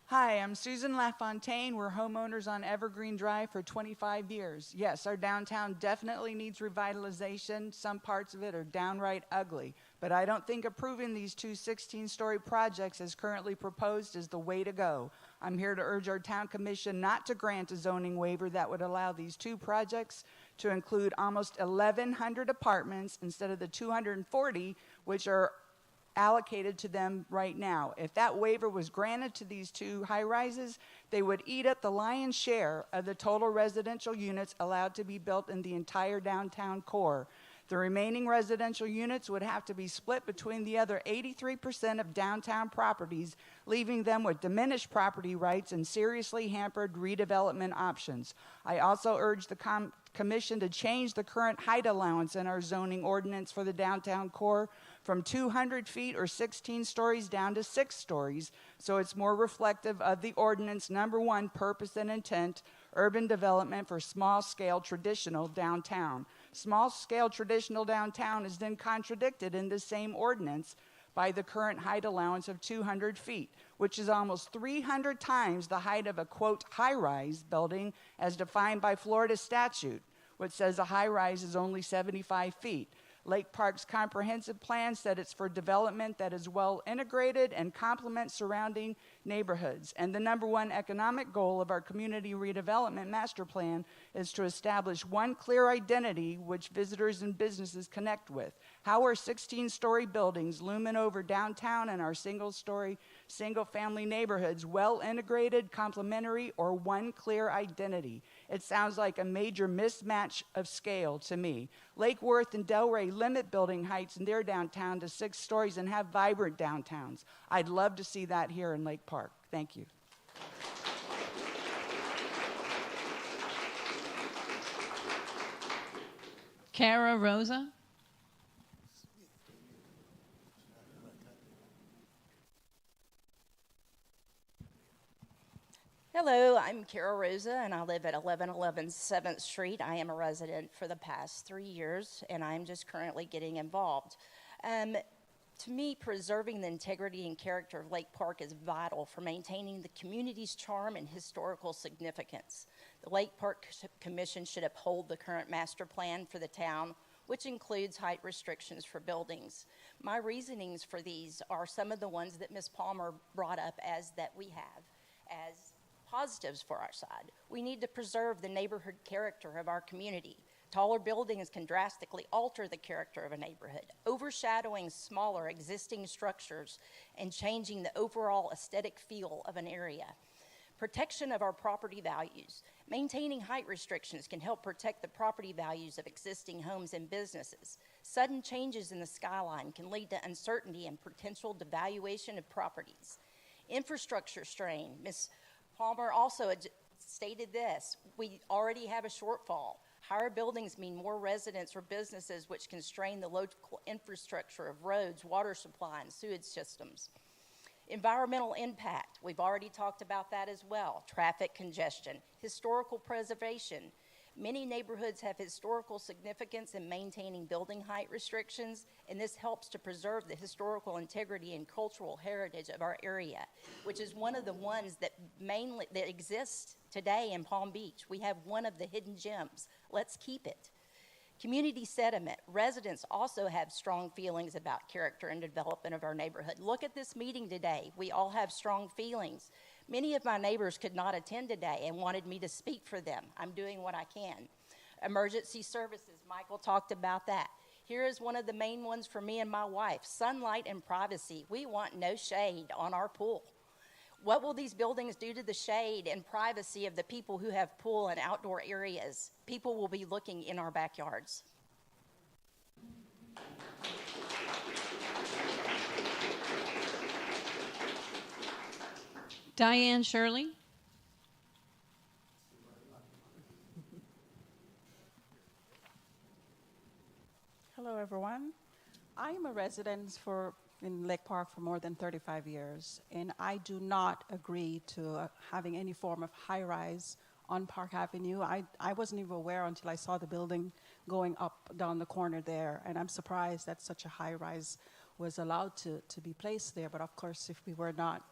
Hi, I'm Susan LaFontaine. We're homeowners on Evergreen Drive for 25 years. Yes, our downtown definitely needs revitalization. Some parts of it are downright ugly. But I don't think approving these 2 16-story projects as currently proposed is the way to go. I'm here to urge our town commission not to grant a zoning waiver that would allow these 2 projects to include almost 1,100 apartments instead of the 240, which are allocated to them right now. If that waiver was granted to these 2 high-rises, they would eat up the lion's share of the total residential units allowed to be built in the entire downtown core. The remaining residential units would have to be split between the other 83% of downtown properties, leaving them with diminished property rights and seriously hampered redevelopment options. I also urge the Commission to change the current height allowance in our zoning ordinance for the downtown core from 200 feet or 16 stories down to 6 stories, so it's more reflective of the ordinance number 1 purpose and intent, urban development for small-scale traditional downtown. Small-scale traditional downtown is then contradicted in the same ordinance by the current height allowance of 200 feet, which is almost 300 times the height of a, quote, high-rise building as defined by Florida statute, which says a high-rise is only 75 feet. Lake Park's comprehensive plan said it's for development that is well integrated and complements surrounding neighborhoods. And the number 1 economic goal of our community redevelopment master plan is to establish one clear identity which visitors and businesses connect with. How are 16-story buildings looming over downtown and our single-story, single-family neighborhoods well integrated, complementary, or one clear identity? It sounds like a major mismatch of scale to me. Lake Worth and Delray limit building heights in their downtown to 6 stories and have vibrant downtowns. I'd love to see that here in Lake Park. Thank you.
Cara Rosa.
Hello, I'm Cara Rosa, and I live at 1111 7th Street. I am a resident for the past 3 years, and I'm just currently getting involved. To me, preserving the integrity and character of Lake Park is vital for maintaining the community's charm and historical significance. The Lake Park Commission should uphold the current master plan for the town, which includes height restrictions for buildings. My reasonings for these are some of the ones that Ms. Palmer brought up as that we have as positives for our side. We need to preserve the neighborhood character of our community. Taller buildings can drastically alter the character of a neighborhood, overshadowing smaller existing structures and changing the overall aesthetic feel of an area. Protection of our property values. Maintaining height restrictions can help protect the property values of existing homes and businesses. Sudden changes in the skyline can lead to uncertainty and potential devaluation of properties. Infrastructure strain. Ms. Palmer also stated this: we already have a shortfall. Higher buildings mean more residents or businesses, which can strain the local infrastructure of roads, water supply, and sewage systems. Environmental impact, we've already talked about that as well. Traffic congestion, historical preservation. Many neighborhoods have historical significance in maintaining building height restrictions, and this helps to preserve the historical integrity and cultural heritage of our area, which is one of the ones that exists today in Palm Beach. We have one of the hidden gems. Let's keep it. Community sentiment. Residents also have strong feelings about character and development of our neighborhood. Look at this meeting today. We all have strong feelings. Many of my neighbors could not attend today and wanted me to speak for them. I'm doing what I can. Emergency services, Michael talked about that. Here is one of the main ones for me and my wife: sunlight and privacy. We want no shade on our pool. What will these buildings do to the shade and privacy of the people who have pool and outdoor areas? People will be looking in our backyards.
Diane Shirley.
Hello, everyone. I am a resident in Lake Park for more than 35 years, and I do not agree to having any form of high-rise on Park Avenue. I wasn't even aware until I saw the building going up down the corner there, and I'm surprised that such a high-rise was allowed to be placed there. But of course, if we were not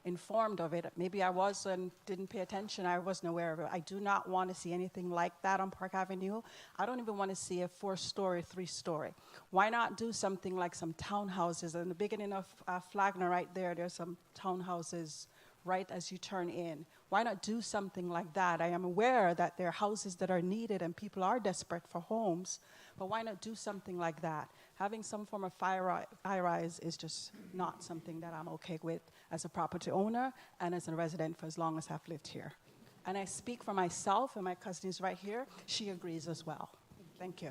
informed of it, maybe I was and didn't pay attention, I wasn't aware of it. I do not want to see anything like that on Park Avenue. I don't even want to see a 4-story, 3-story. Why not do something like some townhouses? And the beginning of Flagler right there's some townhouses right as you turn in. Why not do something like that? I am aware that there are houses that are needed and people are desperate for homes, but why not do something like that? Having some form of high-rise is just not something that I'm okay with as a property owner and as a resident for as long as I've lived here. And I speak for myself, and my cousin is right here. She agrees as well. Thank you.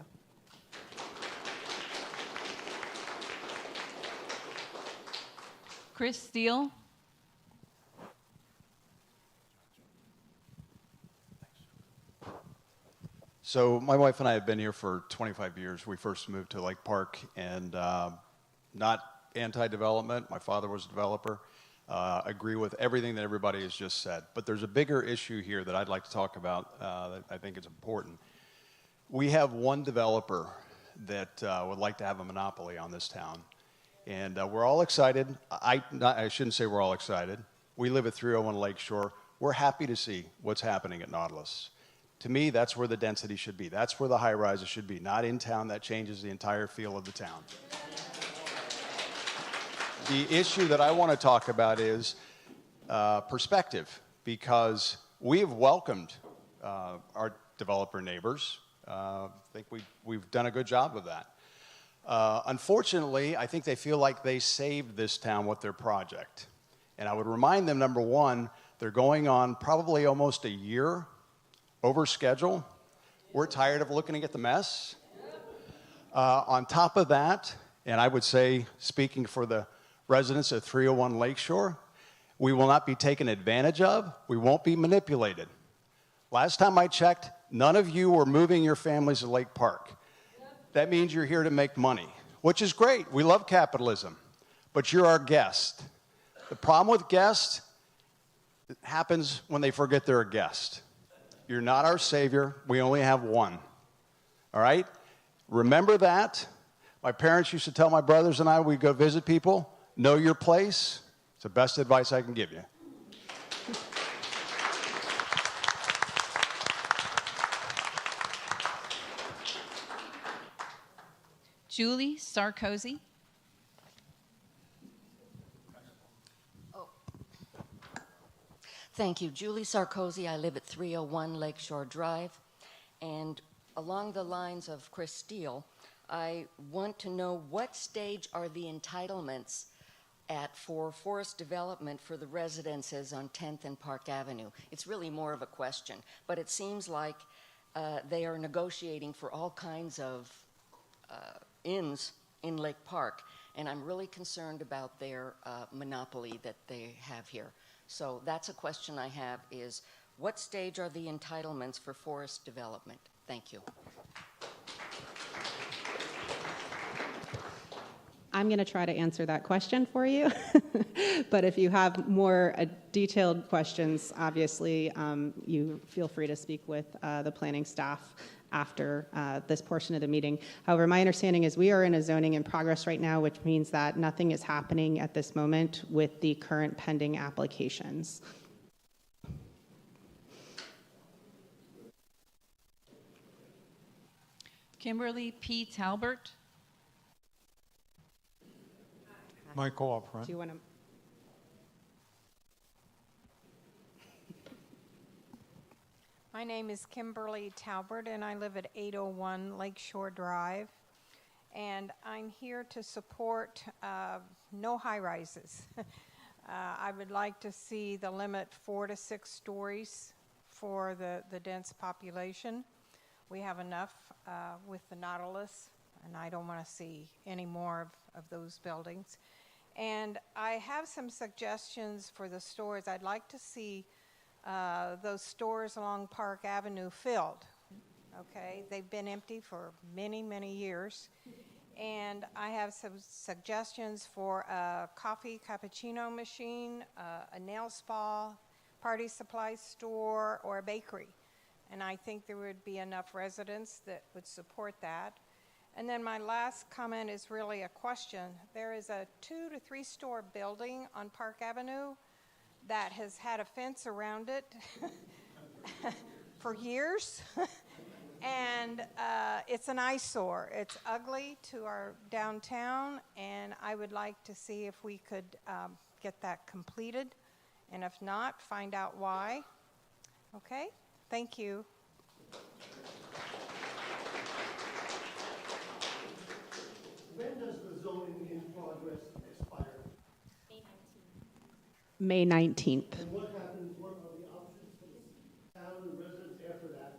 Chris Steele.
So my wife and I have been here for 25 years. We first moved to Lake Park, and not anti-development. My father was a developer. Agree with everything that everybody has just said. But there's a bigger issue here that I'd like to talk about that I think is important. We have one developer that would like to have a monopoly on this town. And we're all excited. I shouldn't say we're all excited. We live at 301 Lakeshore. We're happy to see what's happening at Nautilus. To me, that's where the density should be. That's where the high-rises should be, not in town. That changes the entire feel of the town. The issue that I want to talk about is perspective, because we have welcomed our developer neighbors. I think we've done a good job of that. Unfortunately, I think they feel like they saved this town with their project. And I would remind them, number one, they're going on probably almost a year over schedule. We're tired of looking at the mess. On top of that, and I would say, speaking for the residents at 301 Lakeshore, we will not be taken advantage of. We won't be manipulated. Last time I checked, none of you were moving your families to Lake Park. That means you're here to make money, which is great. We love capitalism, but you're our guest. The problem with guests happens when they forget they're a guest. You're not our savior. We only have one. All right? Remember that. My parents used to tell my brothers and I, we'd go visit people, know your place. It's the best advice I can give you.
Julie Sarkozy.
Thank you. Julie Sarkozy. I live at 301 Lakeshore Drive. And along the lines of Chris Steele, I want to know what stage are the entitlements at for forest development for the residences on 10th and Park Avenue? It's really more of a question, but it seems like they are negotiating for all kinds of inns in Lake Park, and I'm really concerned about their monopoly that they have here. So that's a question I have is, what stage are the entitlements for forest development? Thank you.
I'm going to try to answer that question for you. But if you have more detailed questions, obviously, you feel free to speak with the planning staff after this portion of the meeting. However, my understanding is we are in a zoning in progress right now, which means that nothing is happening at this moment with the current pending applications.
Kimberly P. Talbert.
Michael up front.
Do you want to?
My name is Kimberly Talbert, and I live at 801 Lakeshore Drive. And I'm here to support no high-rises. I would like to see the limit 4 to 6 stories for the dense population. We have enough with the Nautilus, and I don't want to see any more of those buildings. And I have some suggestions for the stores. I'd like to see those stores along Park Avenue filled. Okay, they've been empty for many, many years. And I have some suggestions for a coffee cappuccino machine, a nail spa, party supply store, or a bakery. And I think there would be enough residents that would support that. And then my last comment is really a question. There is a 2 to 3 store building on Park Avenue that has had a fence around it for years. And it's an eyesore. It's ugly to our downtown, and I would like to see if we could get that completed. And if not, find out why. Okay? Thank you.
When does the zoning in progress expire?
May 19th.
And what happens, what are the options for the town and residents after that?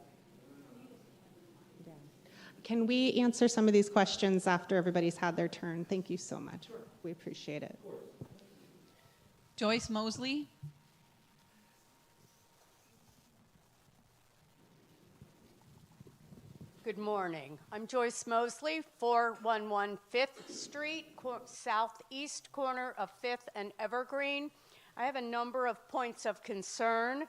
Can we answer some of these questions after everybody's had their turn? Thank you so much. Sure. We appreciate it.
Joyce Mosley.
Good morning. I'm Joyce Mosley, 411 5th Street, southeast corner of 5th and Evergreen. I have a number of points of concern.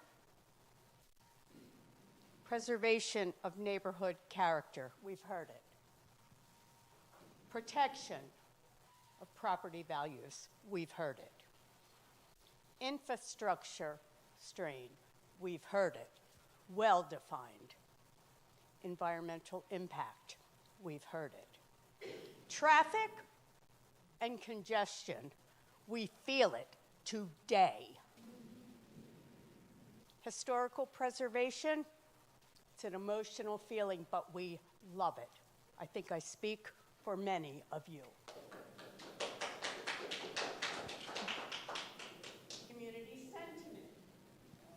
Preservation of neighborhood character, we've heard it. Protection of property values, we've heard it. Infrastructure strain, we've heard it. Well-defined. Environmental impact, we've heard it. Traffic and congestion, we feel it today. Historical preservation, it's an emotional feeling, but we love it. I think I speak for many of you. Community sentiment,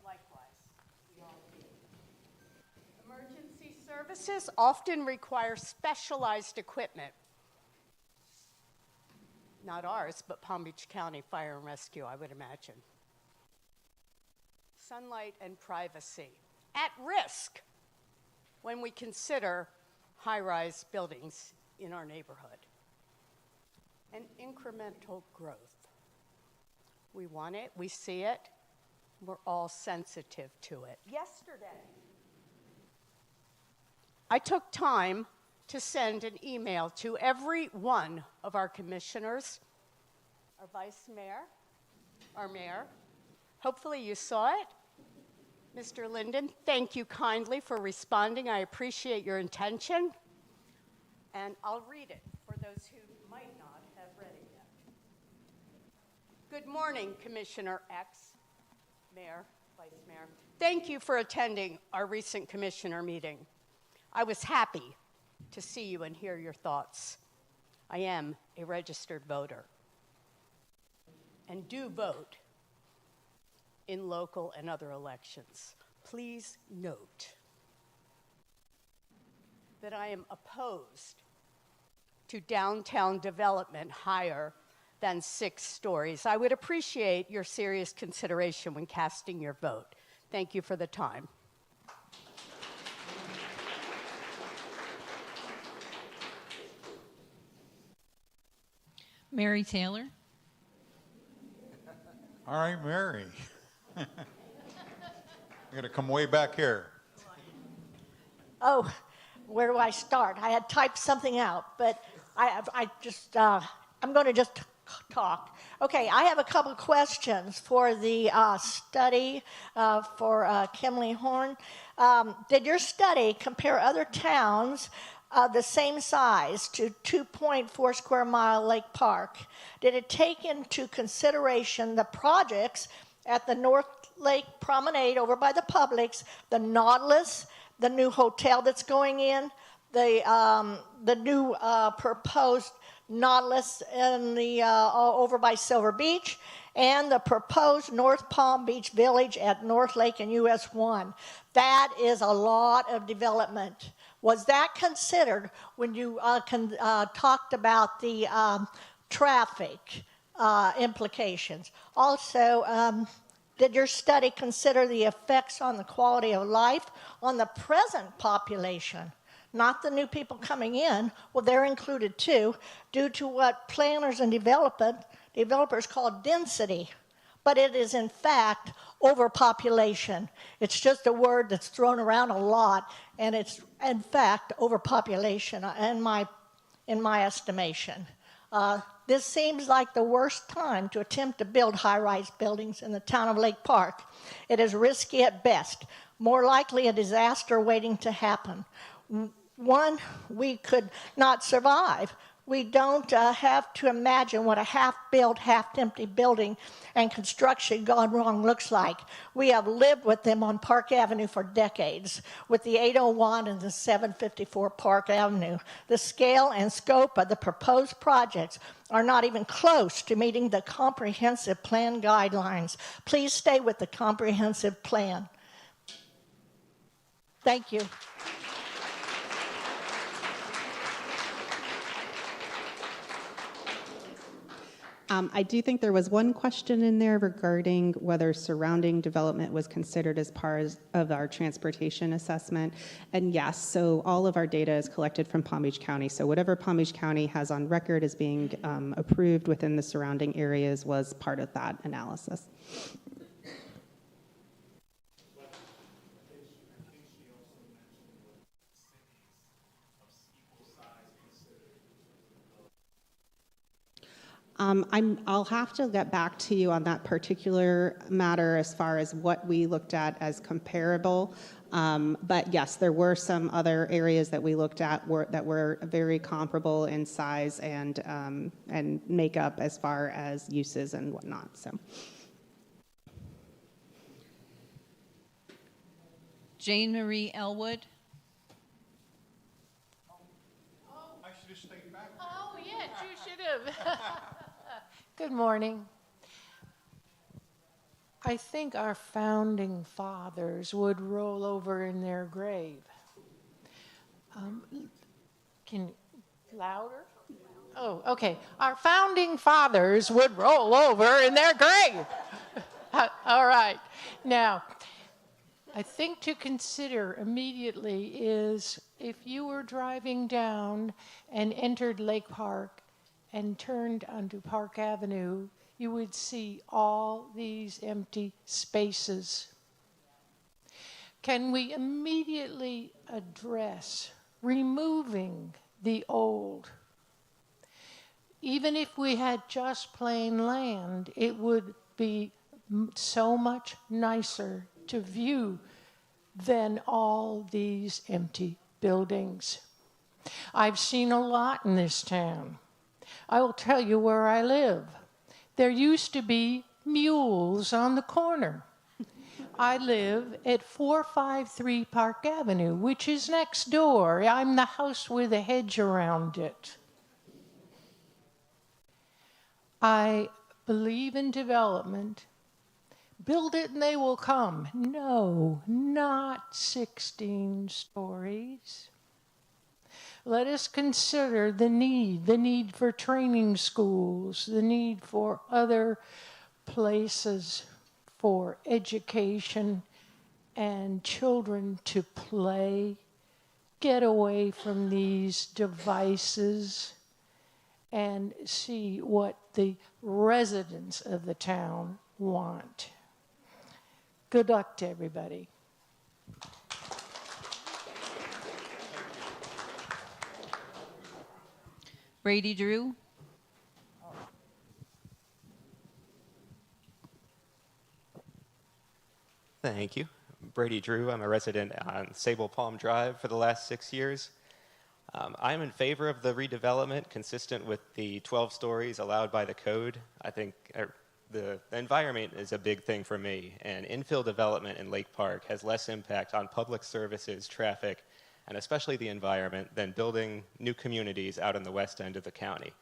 likewise, we all feel. Emergency services often require specialized equipment. Not ours, but Palm Beach County Fire and Rescue, I would imagine. Sunlight and privacy, at risk when we consider high-rise buildings in our neighborhood. And incremental growth. We want it, we see it, we're all sensitive to it. Yesterday, I took time to send an email to every one of our commissioners, our vice mayor, our mayor. Hopefully you saw it. Mr. Linden, thank you kindly for responding. I appreciate your intention. And I'll read it for those who might not have read it yet. Good morning, Commissioner X, Mayor, Vice Mayor. Thank you for attending our recent commissioner meeting. I was happy to see you and hear your thoughts. I am a registered voter and do vote in local and other elections. Please note that I am opposed to downtown development higher than 6 stories. I would appreciate your serious consideration when casting your vote. Thank you for the time.
Mary Taylor.
All right, Mary. I'm going to come way back here.
Oh, where do I start? I had typed something out, but I'm going to just talk. Okay, I have a couple questions for the study for Kimley-Horn. Did your study compare other towns the same size to 2.4 square mile Lake Park? Did it take into consideration the projects at the North Lake Promenade over by the Publix, the Nautilus, the new hotel that's going in, the new proposed Nautilus in the over by Silver Beach, and the proposed North Palm Beach Village at North Lake and US 1? That is a lot of development. Was that considered when you talked about the traffic implications? Also, did your study consider the effects on the quality of life on the present population? Not the new people coming in, well, they're included too, due to what planners and developers call density. But it is in fact overpopulation. It's just a word that's thrown around a lot, and it's in fact overpopulation in my estimation. This seems like the worst time to attempt to build high-rise buildings in the town of Lake Park. It is risky at best, more likely a disaster waiting to happen. One we could not survive. We don't have to imagine what a half-built, half-empty building and construction gone wrong looks like. We have lived with them on Park Avenue for decades, with the 801 and the 754 Park Avenue. The scale and scope of the proposed projects are not even close to meeting the comprehensive plan guidelines. Please stay with the comprehensive plan. Thank you.
I do think there was one question in there regarding whether surrounding development was considered as part of our transportation assessment. And yes, so all of our data is collected from Palm Beach County. So whatever Palm Beach County has on record as being approved within the surrounding areas was part of that analysis. I'll have to get back to you on that particular matter as far as what we looked at as comparable. But yes, there were some other areas that we looked at that were very comparable in size and makeup as far as uses and whatnot. So.
Jane Marie Elwood.
I should have stayed back.
Oh, yes, you should have. Good morning. I think our founding fathers would roll over in their grave. Louder? Oh, okay. Our founding fathers would roll over in their grave. All right. Now, I think to consider immediately is if you were driving down and entered Lake Park and turned onto Park Avenue, you would see all these empty spaces. Can we immediately address removing the old? Even if we had just plain land, it would be so much nicer to view than all these empty buildings. I've seen a lot in this town. I will tell you where I live. There used to be mules on the corner. I live at 453 Park Avenue, which is next door. I'm the house with a hedge around it. I believe in development. Build it and they will come. No, not 16 stories. Let us consider the need for training schools, the need for other places for education and children to play, get away from these devices, and see what the residents of the town want. Good luck to everybody.
Brady Drew.
Thank you. Brady Drew. I'm a resident on Sable Palm Drive for the last 6 years. I'm in favor of the redevelopment consistent with the 12 stories allowed by the code. I think the environment is a big thing for me, and infill development in Lake Park has less impact on public services, traffic, and especially the environment than building new communities out in the west end of the county.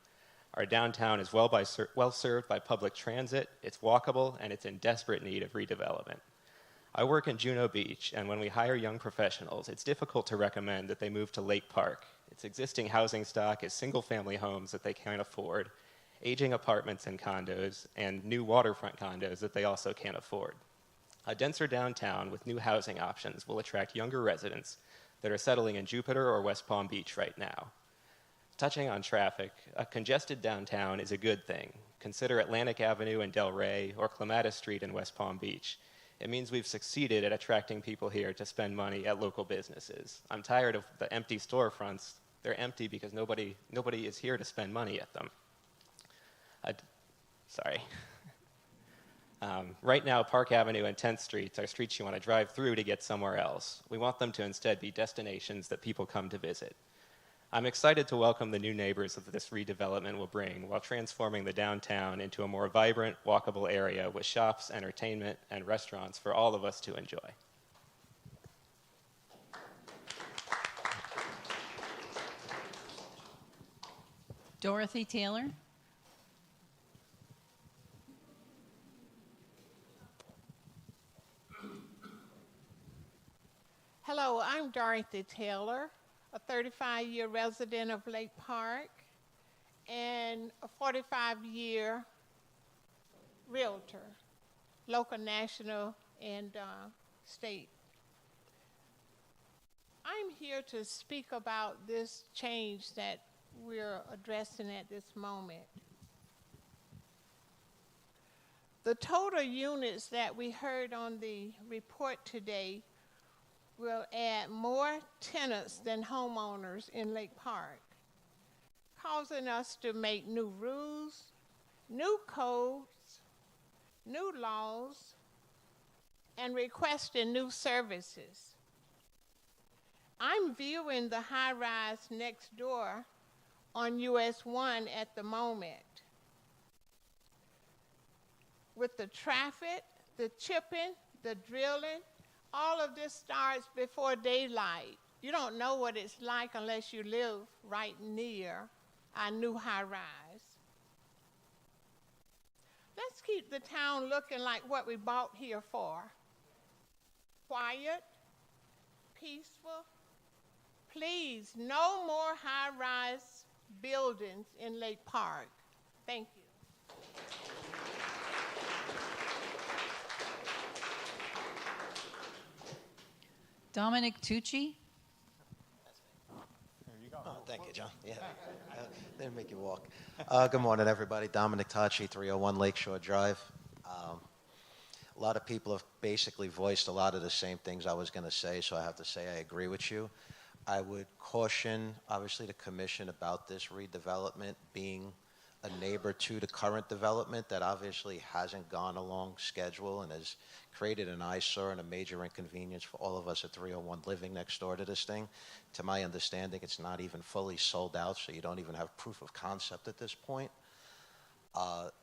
Our downtown is well served by public transit, it's walkable, and it's in desperate need of redevelopment. I work in Juno Beach, and when we hire young professionals, it's difficult to recommend that they move to Lake Park. Its existing housing stock is single-family homes that they can't afford, aging apartments and condos, and new waterfront condos that they also can't afford. A denser downtown with new housing options will attract younger residents that are settling in Jupiter or West Palm Beach right now. Touching on traffic, a congested downtown is a good thing. Consider Atlantic Avenue in Del Rey or Clematis Street in West Palm Beach. It means we've succeeded at attracting people here to spend money at local businesses. I'm tired of the empty storefronts. They're empty because nobody is here to spend money at them. Right now, Park Avenue and 10th Street are streets you want to drive through to get somewhere else. We want them to instead be destinations that people come to visit. I'm excited to welcome the new neighbors that this redevelopment will bring while transforming the downtown into a more vibrant, walkable area with shops, entertainment, and restaurants for all of us to enjoy.
Dorothy Taylor.
Hello, I'm Dorothy Taylor, a 35-year resident of Lake Park and a 45-year realtor, local, national, and state. I'm here to speak about this change that we're addressing at this moment. The total units that we heard on the report today will add more tenants than homeowners in Lake Park, causing us to make new rules, new codes, new laws, and requesting new services. I'm viewing the high-rise next door on US 1 at the moment. With the traffic, the chipping, the drilling, all of this starts before daylight. You don't know what it's like unless you live right near our new high-rise. Let's keep the town looking like what we bought here for. Quiet, peaceful. Please, no more high-rise buildings in Lake Park. Thank you.
Dominic Tucci.
Oh, thank you, John. Yeah, didn't make you walk. Good morning, everybody. Dominic Tucci, 301 Lakeshore Drive. A lot of people have basically voiced a lot of the same things I was going to say, so I have to say I agree with you. I would caution, obviously, the commission about this redevelopment being a neighbor to the current development that obviously hasn't gone along schedule and has created an eyesore and a major inconvenience for all of us at 301 living next door to this thing. To my understanding, it's not even fully sold out, so you don't even have proof of concept at this point.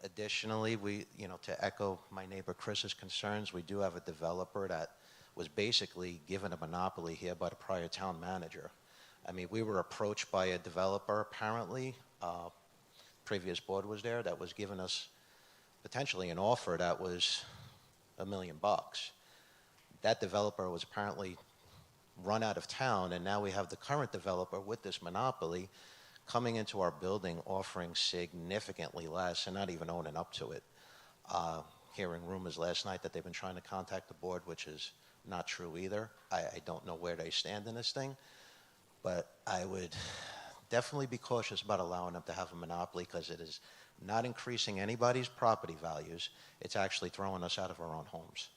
Additionally, to echo my neighbor Chris's concerns, we do have a developer that was basically given a monopoly here by the prior town manager. I mean, we were approached by a developer, apparently, previous board was there, that was giving us potentially an offer that was $1 million. That developer was apparently run out of town, and now we have the current developer with this monopoly coming into our building offering significantly less and not even owning up to it. Hearing rumors last night that they've been trying to contact the board, which is not true either. I don't know where they stand in this thing, but I would definitely be cautious about allowing them to have a monopoly, because it is not increasing anybody's property values. It's actually throwing us out of our own homes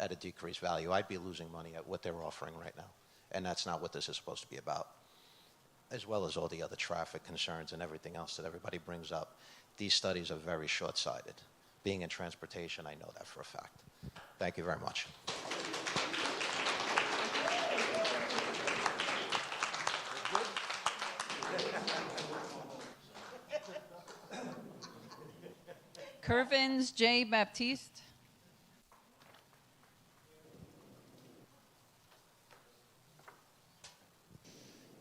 at a decreased value. I'd be losing money at what they're offering right now, and that's not what this is supposed to be about, as well as all the other traffic concerns and everything else that everybody brings up. These studies are very short-sighted. Being in transportation, I know that for a fact. Thank you very much.
Kervins J. Baptiste.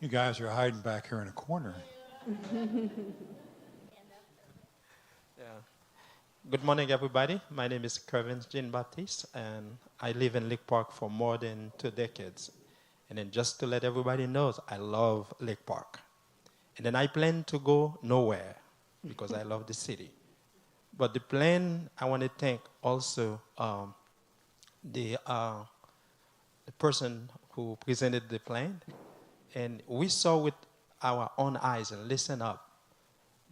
You guys are hiding back here in a corner.
Yeah. Good morning, everybody. My name is Kervins Jean Baptiste, and I live in Lake Park for more than 2 decades. And then just to let everybody know, I love Lake Park. And then I plan to go nowhere because I love the city. But the plan, I want to thank also the person who presented the plan. And we saw with our own eyes and listen up.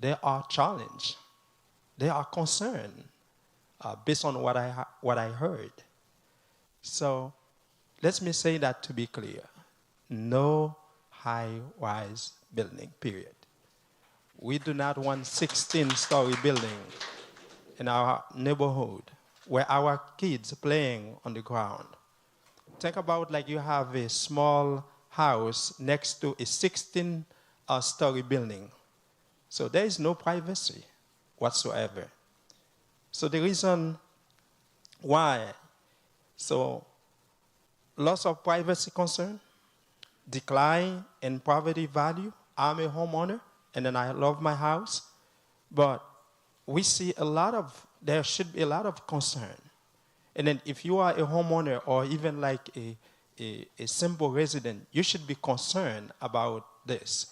There are challenges. They are concerned based on what I heard. So let me say that to be clear. No high-rise building, period. We do not want 16-story building in our neighborhood where our kids playing on the ground. Think about like you have a small house next to a 16-story building. So there is no privacy whatsoever. So the reason why, so loss of privacy concern, decline in property value. I'm a homeowner, and then I love my house, but we see there should be a lot of concern. And then if you are a homeowner or even like a simple resident, you should be concerned about this.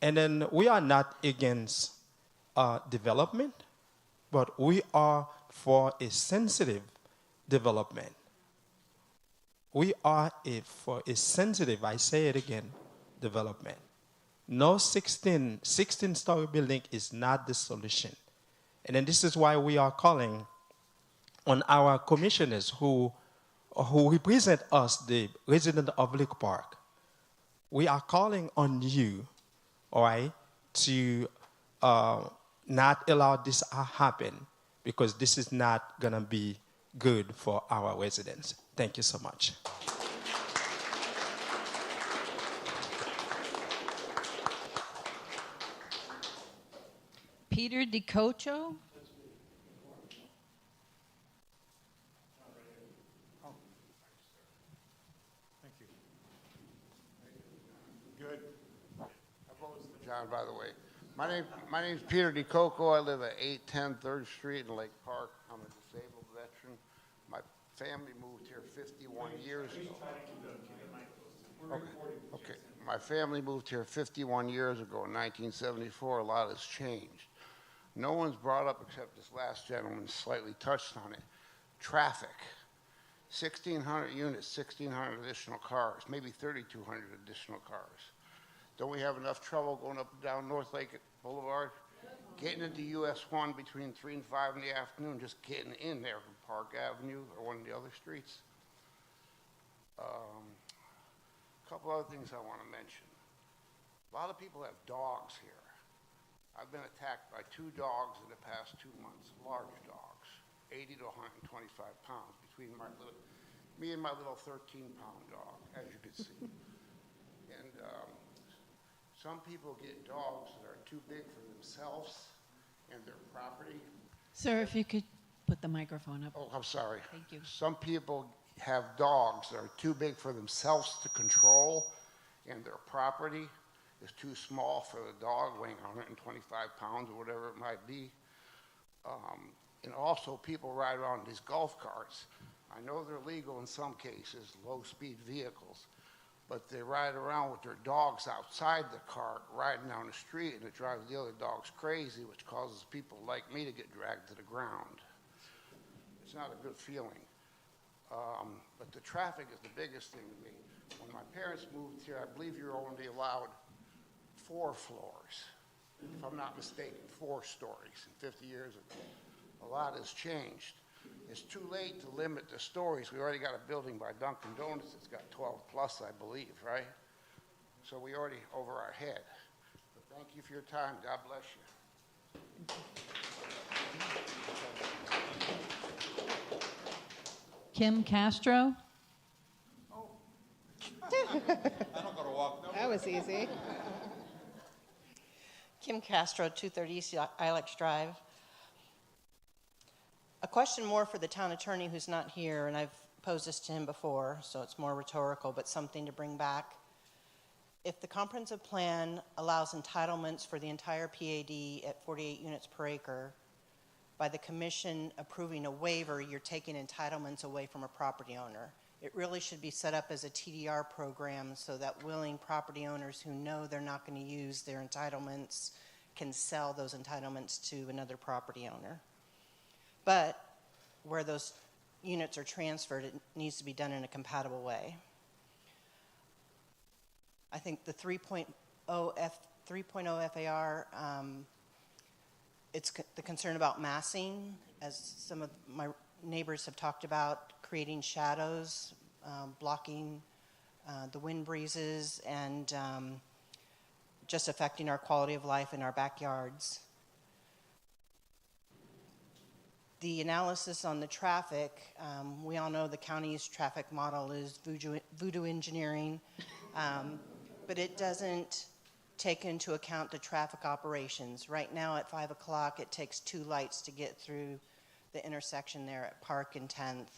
And then we are not against development, but we are for a sensitive development. We are for a sensitive, I say it again, development. No 16-story building is not the solution. And then this is why we are calling on our commissioners who represent us, the residents of Lake Park. We are calling on you, all right, to not allow this to happen, because this is not going to be good for our residents. Thank you so much.
Peter DiCocho.
Good. John, by the way. My name's Peter DiCoco. I live at 810 3rd Street in Lake Park. I'm a disabled veteran. My family moved here 51 years ago. Okay. My family moved here 51 years ago in 1974. A lot has changed. No one's brought up, except this last gentleman slightly touched on it, traffic. 1,600 units, 1,600 additional cars, maybe 3,200 additional cars. Don't we have enough trouble going up and down North Lake Boulevard? Getting into US 1 between 3 and 5 in the afternoon, just getting in there from Park Avenue or one of the other streets. A couple other things I want to mention. A lot of people have dogs here. I've been attacked by 2 dogs in the past 2 months, large dogs, 80 to 125 pounds, between me and my little 13-pound dog, as you can see. And some people get dogs that are too big for themselves and their property.
Sir, if you could put the microphone up.
Oh, I'm sorry.
Thank you.
Some people have dogs that are too big for themselves to control, and their property is too small for the dog, weighing 125 pounds or whatever it might be. And also people ride around these golf carts. I know they're legal in some cases, low-speed vehicles, but they ride around with their dogs outside the cart, riding down the street, and it drives the other dogs crazy, which causes people like me to get dragged to the ground. It's not a good feeling. But the traffic is the biggest thing to me. When my parents moved here, I believe you're only allowed 4 floors. If I'm not mistaken, 4 stories. In 50 years, a lot has changed. It's too late to limit the stories. We already got a building by Dunkin' Donuts that's got 12 plus, I believe, right? So we already over our head. But thank you for your time. God bless you.
Kim Castro.
That was easy.
Kim Castro, 230 East Ilex Drive. A question more for the town attorney who's not here, and I've posed this to him before, so it's more rhetorical, but something to bring back. If the comprehensive plan allows entitlements for the entire PAD at 48 units per acre, by the commission approving a waiver, you're taking entitlements away from a property owner. It really should be set up as a TDR program so that willing property owners who know they're not going to use their entitlements can sell those entitlements to another property owner. But where those units are transferred, it needs to be done in a compatible way. I think the 3.0 FAR, it's the concern about massing, as some of my neighbors have talked about, creating shadows, blocking the wind breezes, and just affecting our quality of life in our backyards. The analysis on the traffic, we all know the county's traffic model is voodoo engineering, but it doesn't take into account the traffic operations. Right now at 5 o'clock, it takes 2 lights to get through the intersection there at Park and 10th.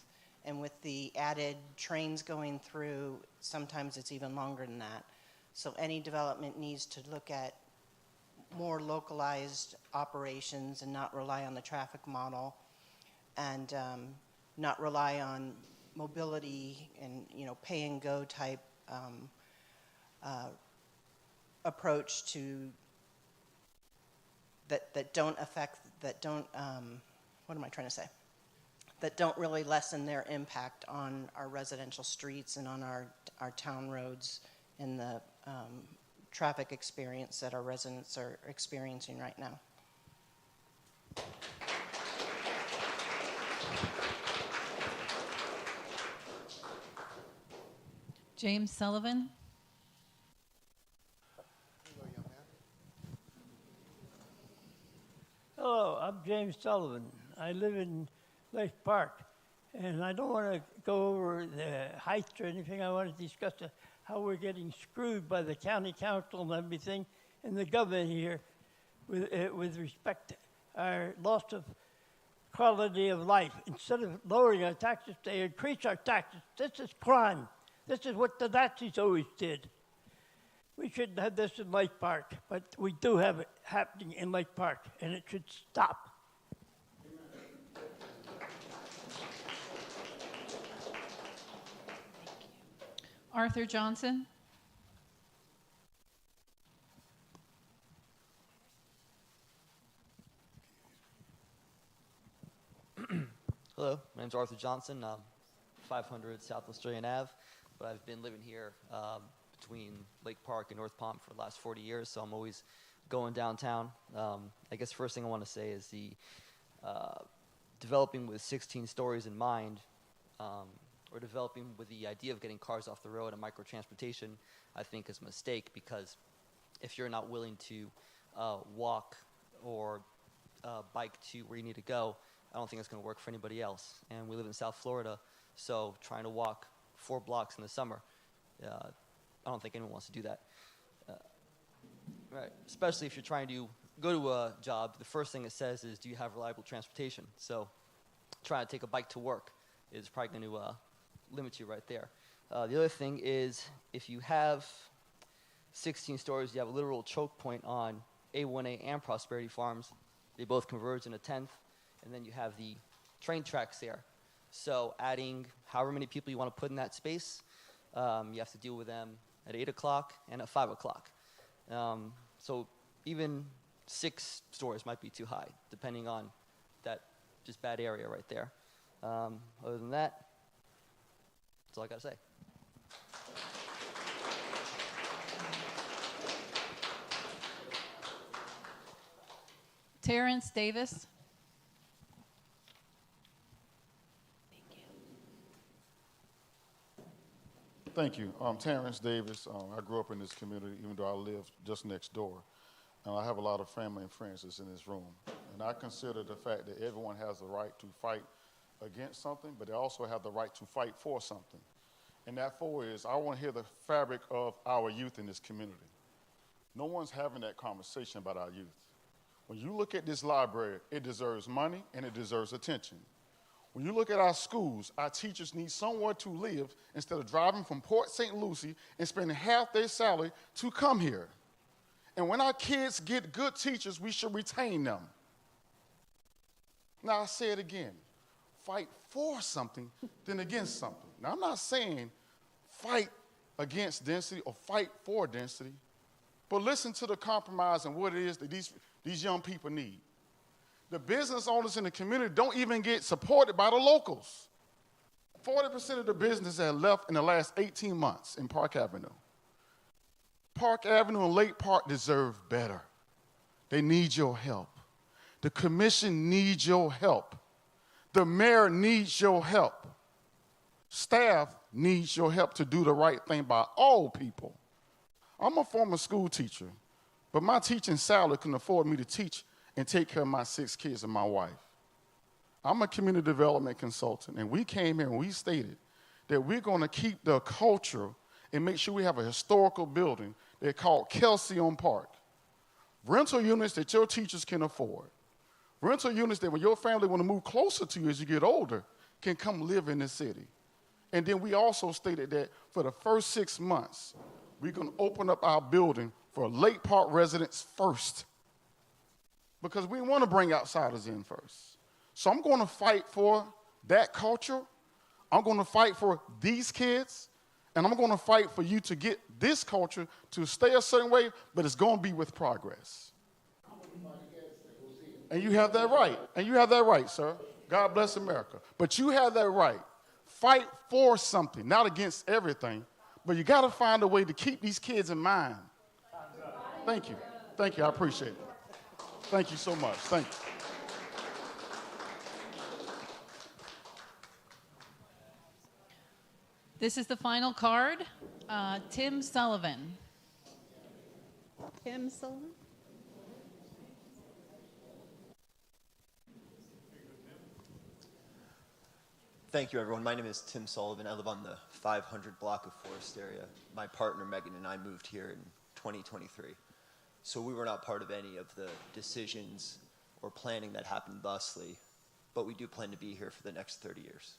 And with the added trains going through, sometimes it's even longer than that. So any development needs to look at more localized operations and not rely on the traffic model, and not rely on mobility and pay and go type approach to that don't affect, that don't what am I trying to say? That don't really lessen their impact on our residential streets and on our town roads and the traffic experience that our residents are experiencing right now.
James Sullivan.
Hello, I'm James Sullivan. I live in Lake Park, and I don't want to go over the heights or anything. I want to discuss how we're getting screwed by the county council and everything, and the government here with respect to our loss of quality of life. Instead of lowering our taxes, they increase our taxes. This is crime. This is what the Nazis always did. We shouldn't have this in Lake Park, but we do have it happening in Lake Park, and it should stop.
Arthur Johnson.
Hello, my name's Arthur Johnson. I'm 500 South Australian Ave, but I've been living here between Lake Park and North Palm for the last 40 years, so I'm always going downtown. I guess first thing I want to say is the developing with 16 stories in mind, or developing with the idea of getting cars off the road and microtransportation, I think is a mistake, because if you're not willing to walk or bike to where you need to go, I don't think it's going to work for anybody else. And we live in South Florida, so trying to walk 4 blocks in the summer, I don't think anyone wants to do that. Right. Especially if you're trying to go to a job, the first thing it says is, do you have reliable transportation? So trying to take a bike to work is probably going to limit you right there. The other thing is, if you have 16 stories, you have a literal choke point on A1A and Prosperity Farms. They both converge in a 10th, and then you have the train tracks there. So adding however many people you want to put in that space, You have to deal with them at 8 o'clock and at 5 o'clock. So even 6 stores might be too high, depending on that just bad area right there. Other than that, that's all I got to say.
Terrence Davis.
Thank you. I'm Terrence Davis. I grew up in this community, even though I live just next door. And I have a lot of family and friends that's in this room. And I consider the fact that everyone has the right to fight against something, but they also have the right to fight for something. And that for is, I want to hear the fabric of our youth in this community. No one's having that conversation about our youth. When you look at this library, it deserves money and it deserves attention. When you look at our schools, our teachers need somewhere to live instead of driving from Port St. Lucie and spending half their salary to come here. And when our kids get good teachers, we should retain them. Now, I say it again. Fight for something than against something. Now, I'm not saying fight against density or fight for density, but listen to the compromise and what it is that these young people need. The business owners in the community don't even get supported by the locals. 40% of the business have left in the last 18 months in Park Avenue. Park Avenue and Lake Park deserve better. They need your help. The commission needs your help. The mayor needs your help. Staff needs your help to do the right thing by all people. I'm a former school teacher, but my teaching salary couldn't afford me to teach and take care of my 6 kids and my wife. I'm a community development consultant, and we came here and we stated that we're going to keep the culture and make sure we have a historical building they're called Kelsey on Park. Rental units that your teachers can afford. Rental units that when your family want to move closer to you as you get older can come live in the city. And then we also stated that for the first 6 months, we're going to open up our building for Lake Park residents first, because we want to bring outsiders in first. So I'm going to fight for that culture. I'm going to fight for these kids, and I'm going to fight for you to get this culture to stay a certain way, but it's going to be with progress. And you have that right. And you have that right, sir. God bless America. But you have that right. Fight for something, not against everything, but you got to find a way to keep these kids in mind. Thank you. Thank you. I appreciate it. Thank you so much. Thank you.
This is the final card. Tim Sullivan.
Tim Sullivan?
Thank you, everyone. My name is Tim Sullivan. I live on the 500 block of Forest area. My partner, Megan, and I moved here in 2023. So we were not part of any of the decisions or planning that happened thusly, but we do plan to be here for the next 30 years.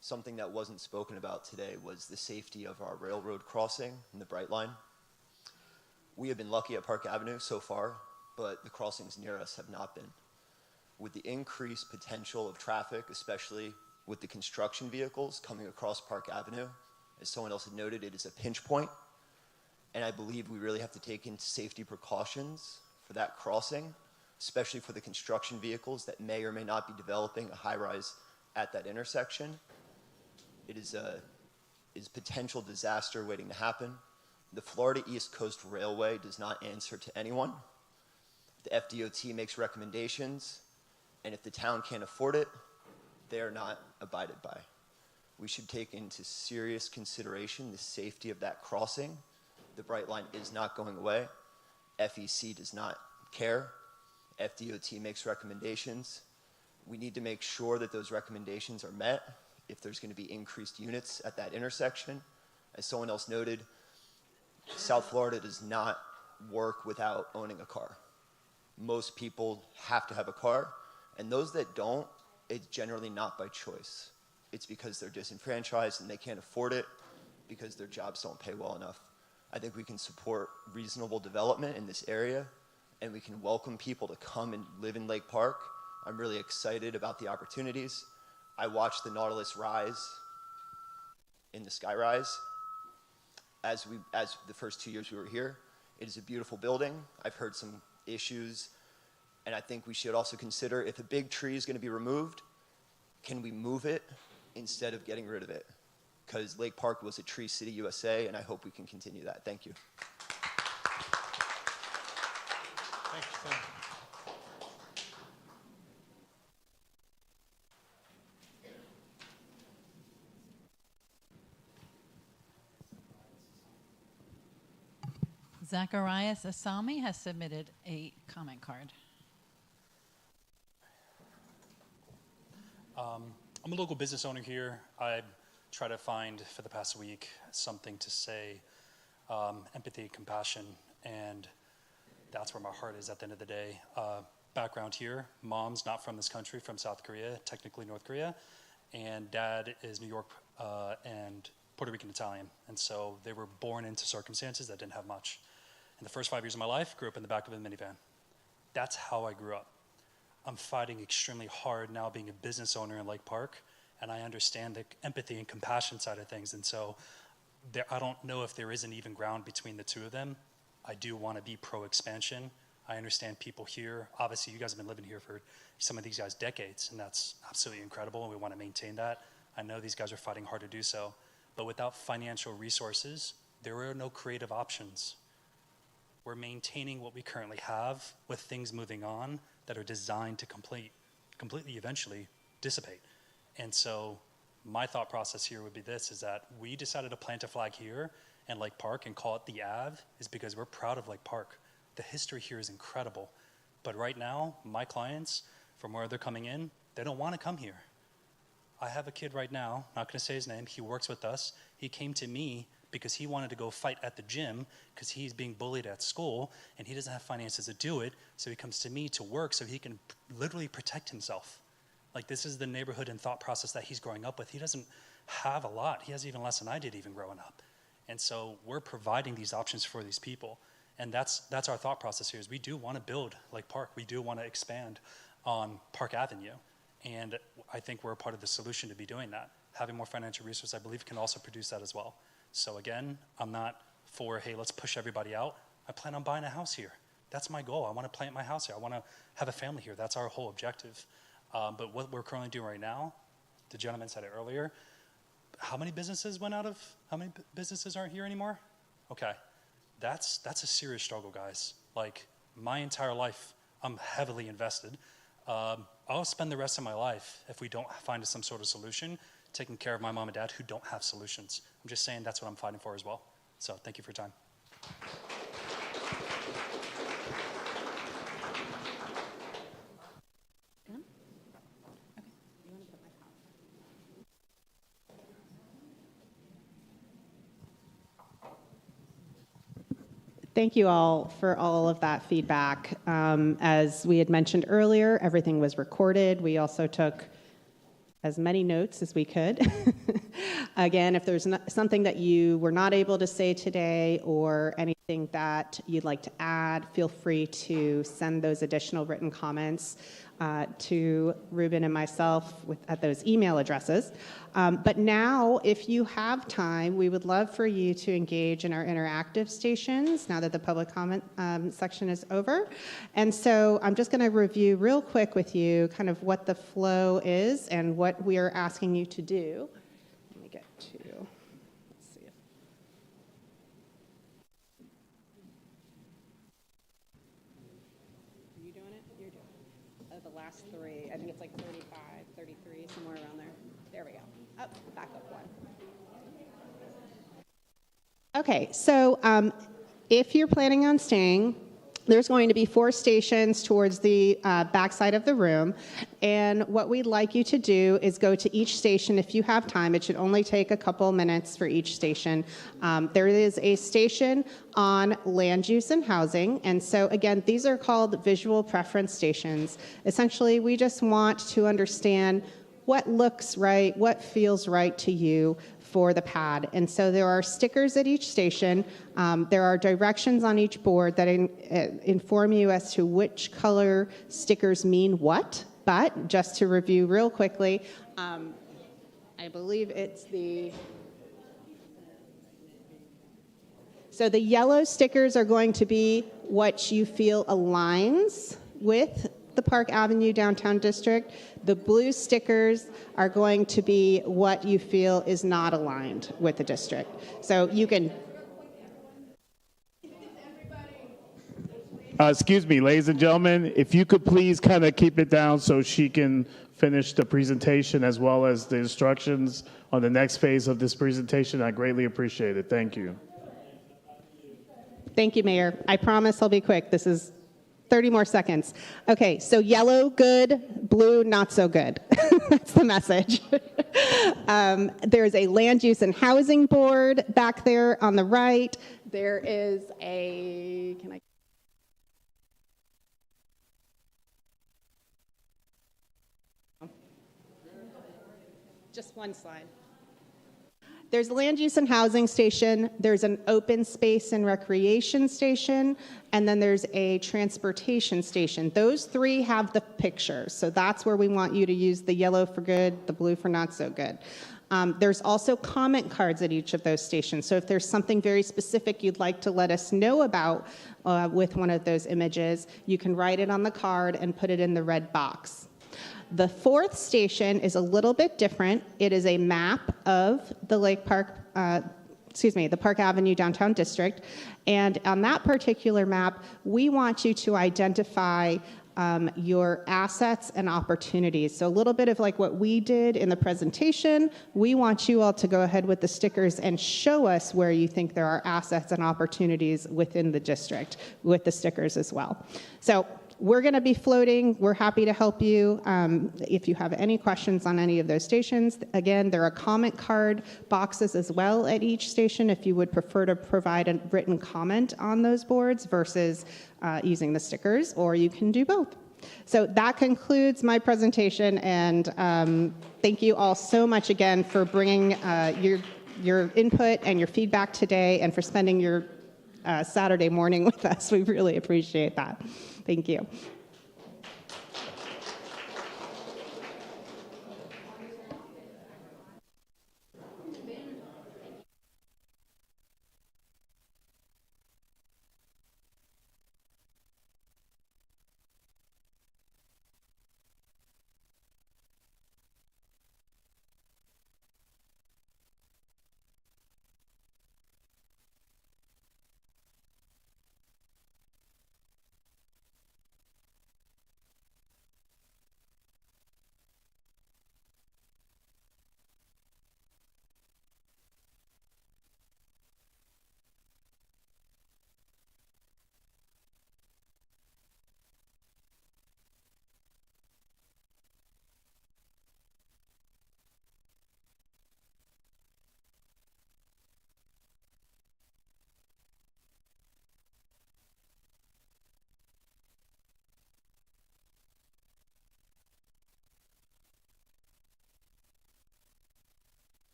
Something that wasn't spoken about today was the safety of our railroad crossing and the Bright Line. We have been lucky at Park Avenue so far, but the crossings near us have not been. With the increased potential of traffic, especially with the construction vehicles coming across Park Avenue, as someone else had noted, it is a pinch point, and I believe we really have to take into safety precautions for that crossing, especially for the construction vehicles that may or may not be developing a high-rise at that intersection. It is potential disaster waiting to happen. The Florida East Coast Railway does not answer to anyone. The FDOT makes recommendations, and if the town can't afford it, they are not abided by. We should take into serious consideration the safety of that crossing. The Bright Line is not going away. FEC does not care. FDOT makes recommendations. We need to make sure that those recommendations are met if there's going to be increased units at that intersection. As someone else noted, South Florida does not work without owning a car. Most people have to have a car, and those that don't, it's generally not by choice. It's because they're disenfranchised and they can't afford it because their jobs don't pay well enough. I think we can support reasonable development in this area, and we can welcome people to come and live in Lake Park. I'm really excited about the opportunities. I watched the Nautilus rise in the skyrise as the first 2 years we were here. It is a beautiful building. I've heard some issues, and I think we should also consider if a big tree is going to be removed, can we move it instead of getting rid of it? Because Lake Park was a Tree City USA, and I hope we can continue that. Thank you.
Thanks, Tim.
Zacharias Asami has submitted a comment card.
I'm a local business owner here. I try to find, for the past week, something to say, empathy, compassion, and that's where my heart is at the end of the day. Background here, mom's not from this country, from South Korea, technically North Korea, and dad is New York and Puerto Rican Italian. And so they were born into circumstances that didn't have much. In the first 5 years of my life, grew up in the back of a minivan. That's how I grew up. I'm fighting extremely hard now being a business owner in Lake Park, and I understand the empathy and compassion side of things. And so I don't know if there is an even ground between the two of them. I do want to be pro-expansion. I understand people here. Obviously, you guys have been living here for some of these guys decades, and that's absolutely incredible, and we want to maintain that. I know these guys are fighting hard to do so. But without financial resources, there are no creative options. We're maintaining what we currently have with things moving on that are designed to completely eventually dissipate. And so my thought process here would be this, is that we decided to plant a flag here in Lake Park and call it the Ave is because we're proud of Lake Park. The history here is incredible. But right now, my clients, from where they're coming in, they don't want to come here. I have a kid right now, not going to say his name, he works with us. He came to me because he wanted to go fight at the gym because he's being bullied at school and he doesn't have finances to do it, so he comes to me to work so he can literally protect himself. Like, this is the neighborhood and thought process that he's growing up with. He doesn't have a lot. He has even less than I did even growing up. And so we're providing these options for these people. And that's our thought process here, is we do want to build Lake Park. We do want to expand on Park Avenue. And I think we're a part of the solution to be doing that. Having more financial resources, I believe, can also produce that as well. So again, I'm not for, hey, let's push everybody out. I plan on buying a house here. That's my goal. I want to plant my house here. I want to have a family here. That's our whole objective. But what we're currently doing right now, the gentleman said it earlier, how many businesses aren't here anymore? Okay, that's a serious struggle, guys. Like, my entire life, I'm heavily invested. I'll spend the rest of my life, if we don't find some sort of solution, taking care of my mom and dad who don't have solutions. I'm just saying that's what I'm fighting for as well. So thank you for your time.
Thank you all for all of that feedback. As we had mentioned earlier, everything was recorded. We also took as many notes as we could. Again, if there's something that you were not able to say today or anything that you'd like to add, feel free to send those additional written comments to Ruben and myself at those email addresses. But now, if you have time, we would love for you to engage in our interactive stations now that the public comment section is over. And so I'm just going to review real quick with you kind of what the flow is and what we are asking you to do. Let me get to, let's see. Are you doing it? You're doing it. The last three, I think it's like 35, 33, somewhere around there. There we go. Oh, back up one. Okay, so if you're planning on staying, there's going to be 4 stations towards the backside of the room. And what we'd like you to do is go to each station if you have time. It should only take a couple minutes for each station. There is a station on land use and housing. And so again, these are called visual preference stations. Essentially, we just want to understand what looks right, what feels right to you for the pad. And so there are stickers at each station. There are directions on each board that inform you as to which color stickers mean what. But just to review real quickly, I believe it's the So the yellow stickers are going to be what you feel aligns with the Park Avenue Downtown District. The blue stickers are going to be what you feel is not aligned with the district. So you can...
Excuse me, ladies and gentlemen, if you could please kind of keep it down so she can finish the presentation as well as the instructions on the next phase of this presentation, I greatly appreciate it. Thank you.
Thank you, Mayor. I promise I'll be quick. This is 30 more seconds. Okay, so yellow, good, blue, not so good. That's the message. There's a land use and housing board back there on the right. There is a, can I? Just one slide. There's a land use and housing station, there's an open space and recreation station, and then there's a transportation station. Those three have the pictures, so that's where we want you to use the yellow for good, the blue for not so good. There's also comment cards at each of those stations, so if there's something very specific you'd like to let us know about with one of those images, you can write it on the card and put it in the red box. The fourth station is a little bit different. It is a map of the the Park Avenue Downtown District. And on that particular map, we want you to identify your assets and opportunities. So a little bit of like what we did in the presentation, we want you all to go ahead with the stickers and show us where you think there are assets and opportunities within the district with the stickers as well. So we're going to be floating. We're happy to help you. If you have any questions on any of those stations, again, there are comment card boxes as well at each station if you would prefer to provide a written comment on those boards versus using the stickers, or you can do both. So that concludes my presentation, and thank you all so much again for bringing your input and your feedback today and for spending your Saturday morning with us. We really appreciate that. Thank you.